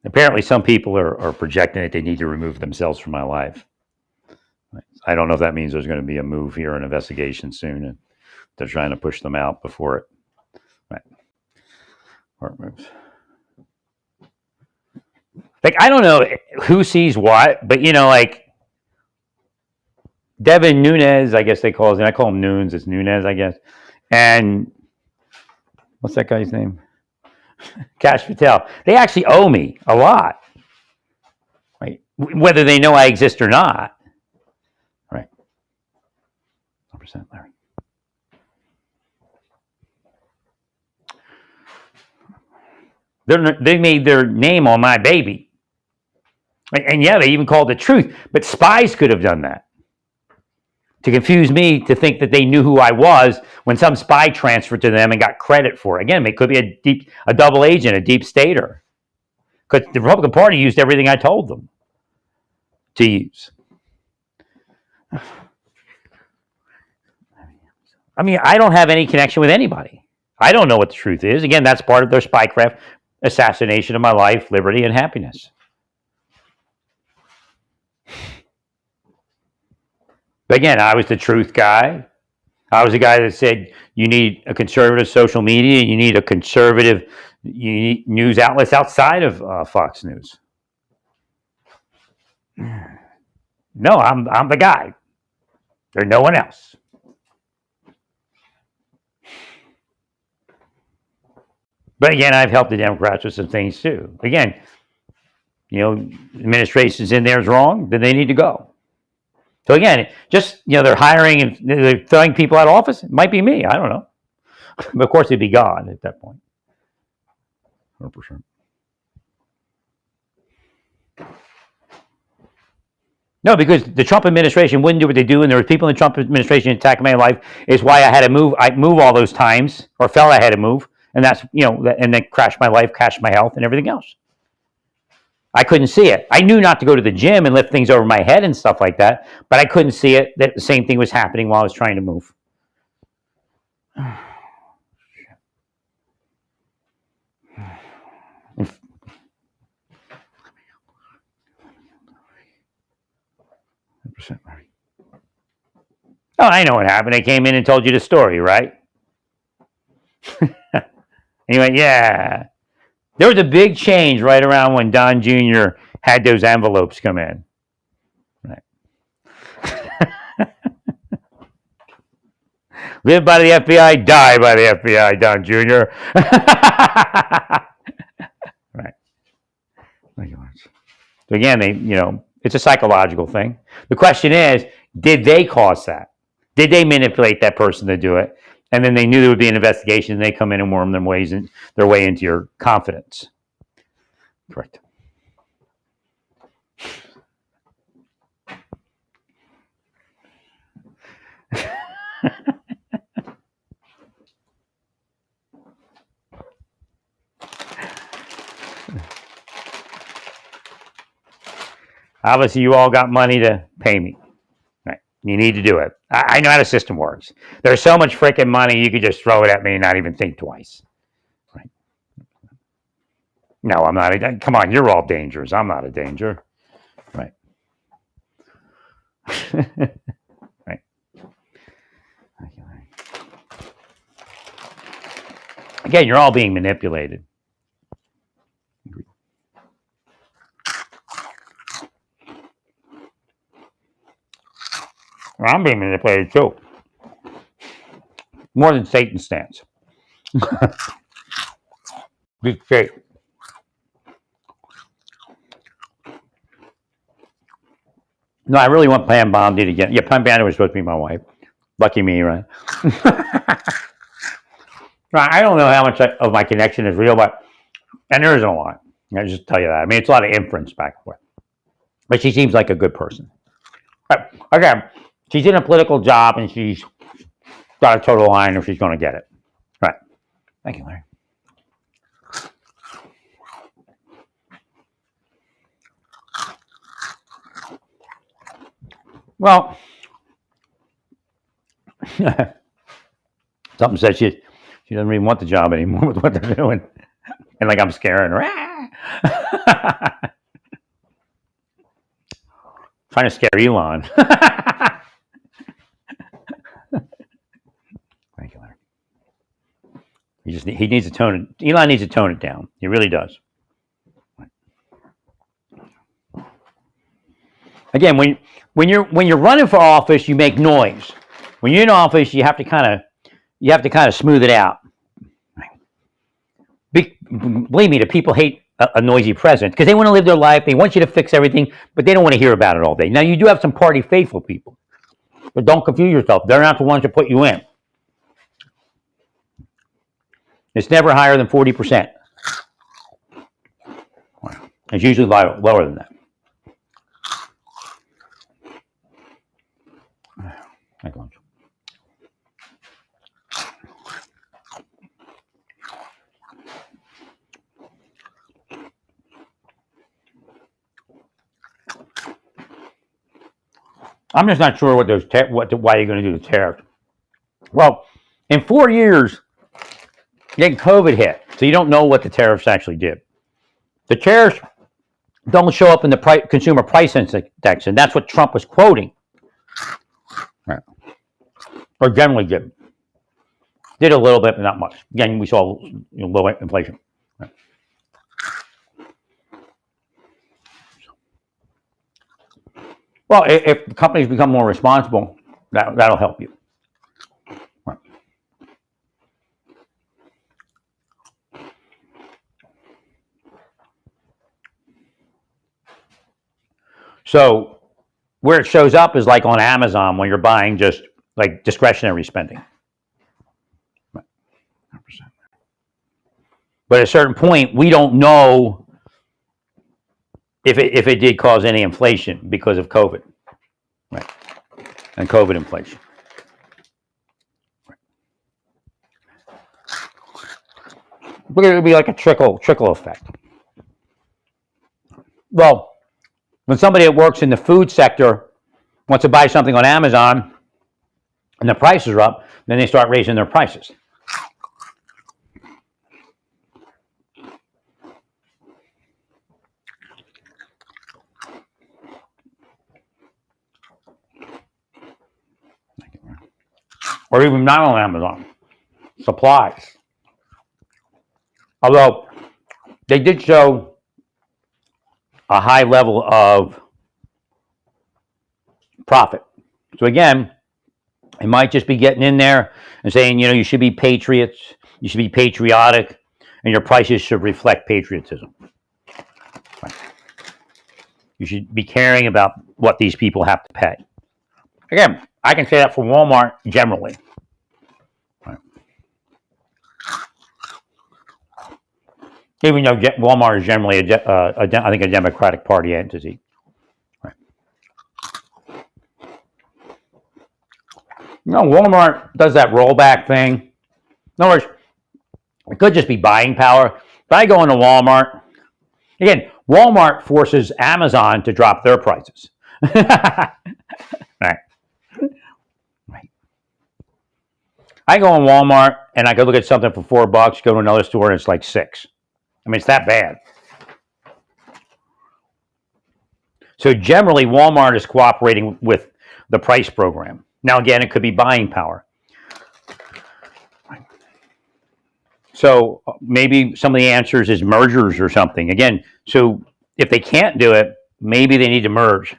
Apparently, some people are projecting that they need to remove themselves from my life. I don't know if that means there's going to be a move here, an investigation soon, and they're trying to push them out before it. Right. Or it moves. Like, I don't know who sees what, but like Devin Nunes, I guess they call him. I call him Nunes. It's Nunes, I guess. And what's that guy's name? Kash Patel. They actually owe me a lot, right? Whether they know I exist or not, right? 100%, Larry. They made their name on my baby, and yeah, they even called it truth. But spies could have done that to confuse me to think that they knew who I was when some spy transferred to them and got credit for it. Again, it could be a double agent, a deep stater. Because the Republican Party used everything I told them to use. I mean, I don't have any connection with anybody. I don't know what the truth is. Again, that's part of their spycraft assassination of my life, liberty, and happiness. But again, I was the truth guy. I was the guy that said you need a conservative social media, you need a conservative news outlets outside of Fox News. No, I'm the guy. There's no one else. But again, I've helped the Democrats with some things too. Again, administration's in there is wrong, then they need to go. So again, just, they're hiring and they're throwing people out of office. It might be me. I don't know. But of course, it'd be God at that point. 100%. No, because the Trump administration wouldn't do what they do, and there were people in the Trump administration attacking my life. Is why I had to move. I move all those times, or felt I had to move, and that's and then crashed my life, crashed my health, and everything else. I couldn't see it. I knew not to go to the gym and lift things over my head and stuff like that, but I couldn't see it that the same thing was happening while I was trying to move. Oh, I know what happened. I came in and told you the story, right? And you went, yeah. There was a big change right around when Don Jr. had those envelopes come in. Right. Live by the FBI, die by the FBI, Don Jr. Right. So again, it's a psychological thing. The question is, did they cause that? Did they manipulate that person to do it? And then they knew there would be an investigation, and they come in and worm their way into your confidence. Correct. Obviously, you all got money to pay me. You need to do it. I know how the system works. There's so much freaking money, you could just throw it at me and not even think twice. Right? No, I'm not. Come on, you're all dangerous. I'm not a danger. Right. Right. Again, you're all being manipulated. I'm being manipulated too. More than Satan stands. Deep state. No, I really want Pam Bondi to get. Yeah, Pam Bondi was supposed to be my wife. Lucky me, right? I don't know how much of my connection is real, and there isn't a lot. I just tell you that. I mean, it's a lot of inference back and forth. But she seems like a good person. But again, she's in a political job and she's got a total line if she's going to get it. Right. Thank you, Larry. Well, something says she doesn't really want the job anymore with what they're doing. And like I'm scaring her. Trying to scare Elon. Thank you, Larry. He needs to tone it. Elon needs to tone it down. He really does. Again, when you're running for office, you make noise. When you're in office, you have to kind of smooth it out. Believe me, the people hate a noisy president because they want to live their life. They want you to fix everything, but they don't want to hear about it all day. Now, you do have some party faithful people, but don't confuse yourself. They're not the ones that put you in. It's never higher than 40%. It's usually lower than that. Thank you. I'm just not sure why you're going to do the tariffs. Well, in 4 years, then COVID hit, so you don't know what the tariffs actually did. The tariffs don't show up in the consumer price index, and that's what Trump was quoting. Right. Or generally did. Did a little bit, but not much. Again, we saw low inflation. Right. Well, if companies become more responsible, that'll help you. Right. So where it shows up is like on Amazon when you're buying just like discretionary spending. Right. 100%. But at a certain point, we don't know if it did cause any inflation because of COVID, right? And COVID inflation. Right. But it would be like a trickle effect. Well, when somebody that works in the food sector wants to buy something on Amazon and the prices are up, then they start raising their prices. Or even not on Amazon, supplies. Although they did show a high level of profit. So again, it might just be getting in there and saying, you should be patriots, you should be patriotic, and your prices should reflect patriotism. Right. You should be caring about what these people have to pay. Again, I can say that for Walmart generally. Right. Even though Walmart is generally, I think, a Democratic Party entity. Right. Walmart does that rollback thing. In other words, it could just be buying power. If I go into Walmart, again, Walmart forces Amazon to drop their prices. Right. I go in Walmart and I go look at something for $4, go to another store and it's like $6. I mean, it's that bad. So generally, Walmart is cooperating with the price program. Now, again, it could be buying power. So maybe some of the answers is mergers or something. Again, so if they can't do it, maybe they need to merge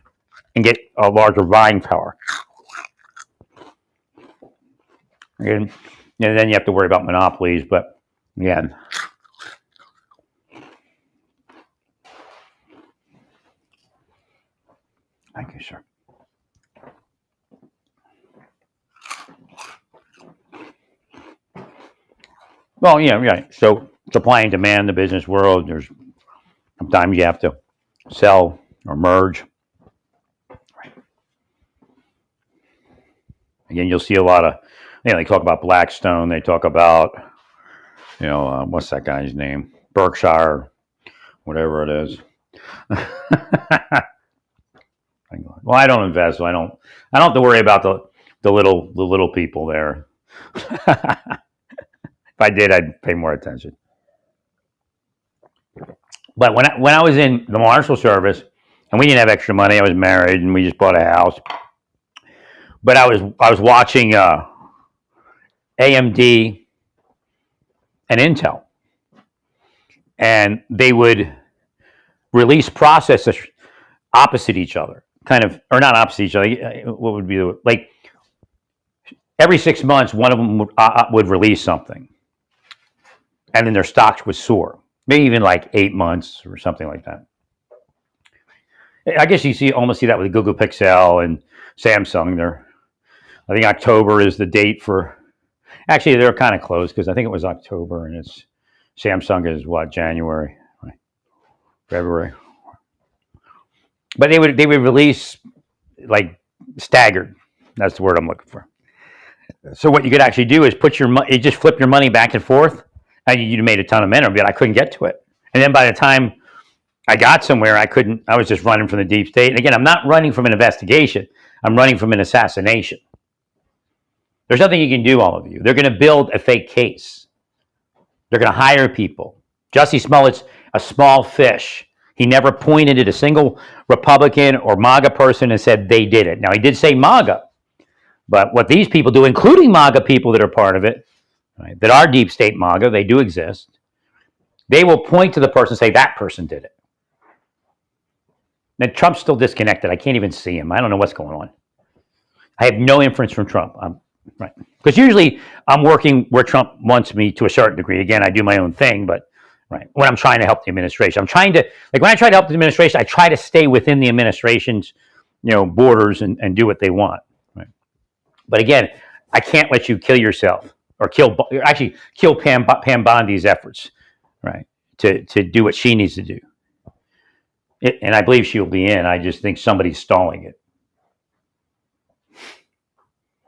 and get a larger buying power. And then you have to worry about monopolies. But again, thank you, sir. Well, yeah, right. So supply and demand, the business world. There's sometimes you have to sell or merge. Again, you'll see a lot of, they talk about Blackstone. They talk about, what's that guy's name? Berkshire, whatever it is. Well, I don't invest, so I don't have to worry about the little people there. If I did, I'd pay more attention. But when I was in the Marshal Service, and we didn't have extra money, I was married, and we just bought a house. But I was watching AMD and Intel, and they would release processors opposite each other, kind of, or not opposite each other. What would be like every 6 months, one of them would release something, and then their stocks would soar. Maybe even like 8 months or something like that. I guess you almost see that with Google Pixel and Samsung. I think October is the date for. Actually, they're kind of close because I think it was October, and it's Samsung is what, January, right? February. But they would release like staggered. That's the word I'm looking for. So what you could actually do is you just flip your money back and forth, and you made a ton of money, but I couldn't get to it. And then by the time I got somewhere, I was just running from the deep state. And again, I'm not running from an investigation. I'm running from an assassination. There's nothing you can do, all of you. They're going to build a fake case. They're going to hire people. Jussie Smollett's a small fish. He never pointed at a single Republican or MAGA person and said they did it. Now, he did say MAGA. But what these people do, including MAGA people that are part of it, right, that are deep state MAGA, they do exist, they will point to the person and say, that person did it. Now, Trump's still disconnected. I can't even see him. I don't know what's going on. I have no inference from Trump. Right. Because usually I'm working where Trump wants me to a certain degree. Again, I do my own thing, but right, when I'm trying to help the administration, when I try to help the administration, I try to stay within the administration's, borders and do what they want. Right. But again, I can't let you kill yourself or kill Pam Bondi's efforts, right, to do what she needs to do. And I believe she'll be in. I just think somebody's stalling it.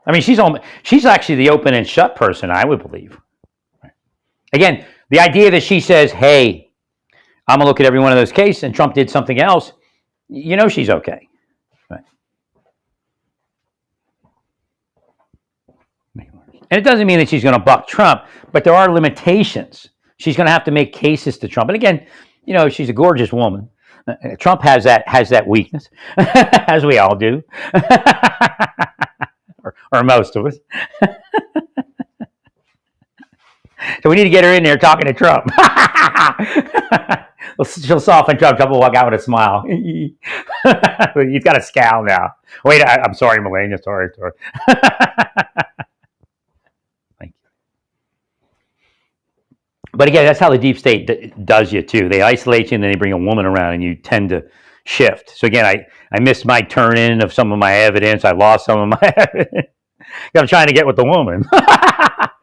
I mean, she's actually the open and shut person, I would believe. Right. Again, the idea that she says, hey, I'm going to look at every one of those cases and Trump did something else, she's okay. Right. And it doesn't mean that she's going to buck Trump, but there are limitations. She's going to have to make cases to Trump. And again, she's a gorgeous woman. Trump has that weakness, as we all do. Or most of us. So we need to get her in there talking to Trump. She'll soften Trump. Trump will walk out with a smile. He's got a scowl now. Wait, I'm sorry, Melania. Sorry. Thank you. But again, that's how the deep state does you too. They isolate you and then they bring a woman around and you tend to shift. So again, I missed my turn in of some of my evidence. I lost some of my evidence. I'm trying to get with the woman.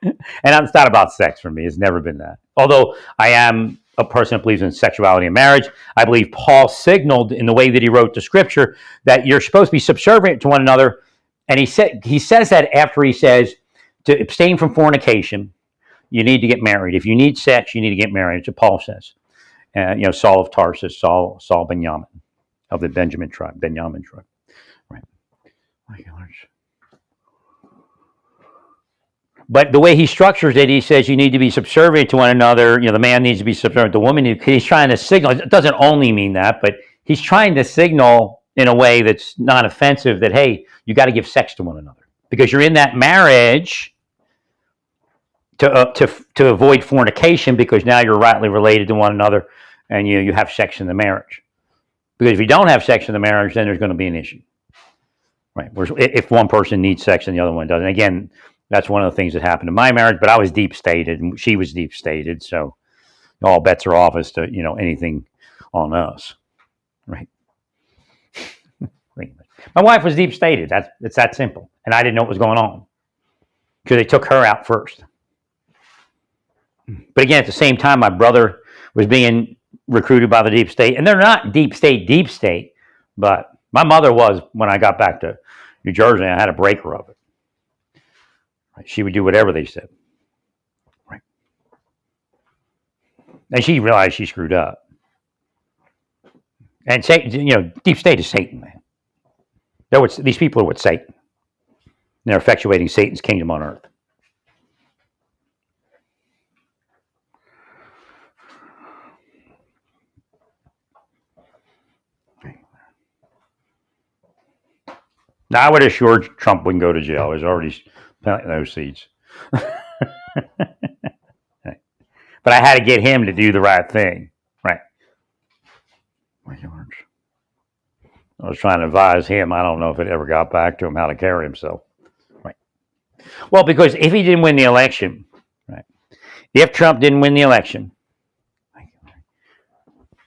And it's not about sex for me. It's never been that. Although I am a person that believes in sexuality and marriage, I believe Paul signaled in the way that he wrote the scripture that you're supposed to be subservient to one another. And he says that after he says to abstain from fornication, you need to get married. If you need sex, you need to get married. That's what Paul says. Saul of Tarsus, Saul Benjamin of the Benjamin tribe. Right. But the way he structures it, he says you need to be subservient to one another. The man needs to be subservient to the woman. He's trying to signal. It doesn't only mean that, but he's trying to signal in a way that's not offensive that, hey, you got to give sex to one another because you're in that marriage to avoid fornication because now you're rightly related to one another and you have sex in the marriage. Because if you don't have sex in the marriage, then there's going to be an issue. Right? If one person needs sex and the other one doesn't. Again, That's one of the things that happened in my marriage. But I was deep stated, and she was deep stated, so all bets are off as to anything on us, right? My wife was deep stated. It's that simple, and I didn't know what was going on because they took her out first. But again, at the same time, my brother was being recruited by the deep state, and they're not deep state, but my mother was when I got back to New Jersey. I had a breaker of it. Right? She would do whatever they said. Right? And she realized she screwed up. And Satan, deep state is Satan, man. These people are with Satan. They're effectuating Satan's kingdom on earth. Now, I would assure Trump wouldn't go to jail. There's already planting those seeds. But I had to get him to do the right thing. Right. I was trying to advise him. I don't know if it ever got back to him how to carry himself. Right. Well, because if he didn't win the election, right? If Trump didn't win the election,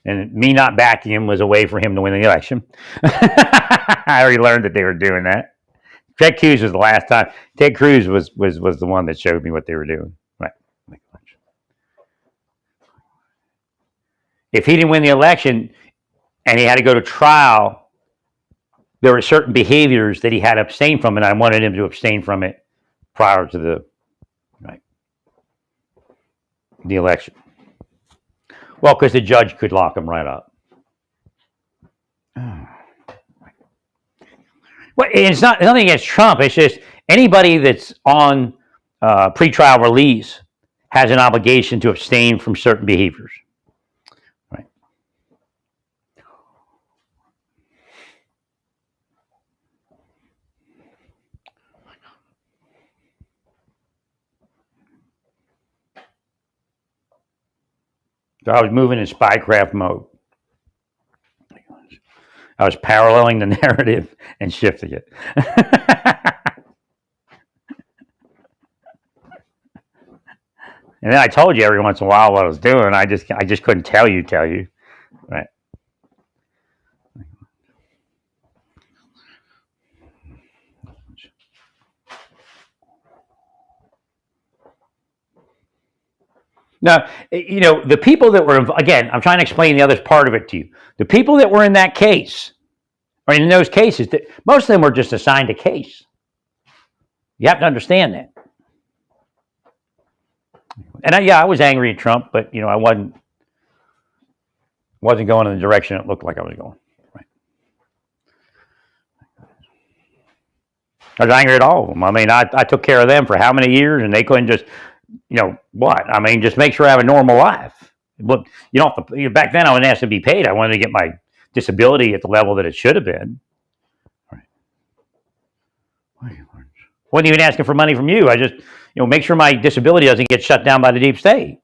and me not backing him was a way for him to win the election. I already learned that they were doing that. Ted Cruz was the last time. Ted Cruz was the one that showed me what they were doing. Right. If he didn't win the election and he had to go to trial, there were certain behaviors that he had to abstain from, and I wanted him to abstain from it prior to the election. Well, because the judge could lock him right up. Well, it's nothing against Trump. It's just anybody that's on pretrial release has an obligation to abstain from certain behaviors. Right. So I was moving in spycraft mode. I was paralleling the narrative and shifting it. And then I told you every once in a while what I was doing. I just couldn't tell you. Right. Now, the people that were, again, I'm trying to explain the other part of it to you. The people that were in that case, or in those cases, most of them were just assigned a case. You have to understand that. And I was angry at Trump, but, I wasn't going in the direction it looked like I was going. Right. I was angry at all of them. I mean, I took care of them for how many years, and they couldn't just... what? I mean, just make sure I have a normal life. Look, back then I wasn't asked to be paid. I wanted to get my disability at the level that it should have been. Right. Wasn't even asking for money from you. I just, make sure my disability doesn't get shut down by the deep state.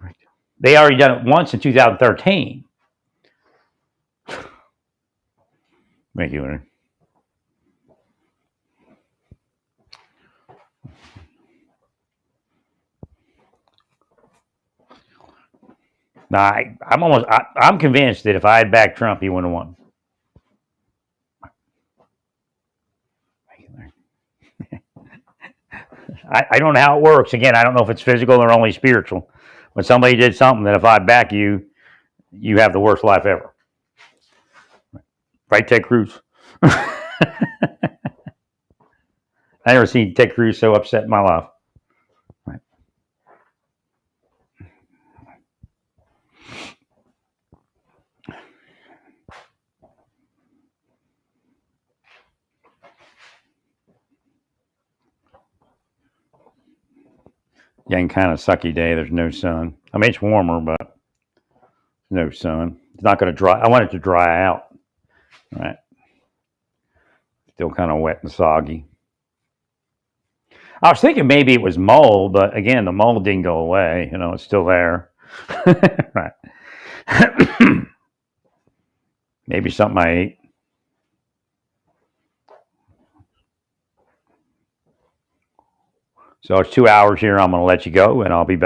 Right. They already done it once in 2013. Thank you, Aaron. Now, I'm convinced that if I had backed Trump, he wouldn't have won. I don't know how it works. Again, I don't know if it's physical or only spiritual. When somebody did something that if I back you, you have the worst life ever. Right, Ted Cruz? I never seen Ted Cruz so upset in my life. Right. Getting kind of sucky day. There's no sun. I mean, it's warmer, but no sun. It's not going to dry. I want it to dry out. Right. Still kind of wet and soggy. I was thinking maybe it was mold, but again, the mold didn't go away. It's still there. Right. Maybe something I ate. So it's 2 hours here. I'm going to let you go, and I'll be back.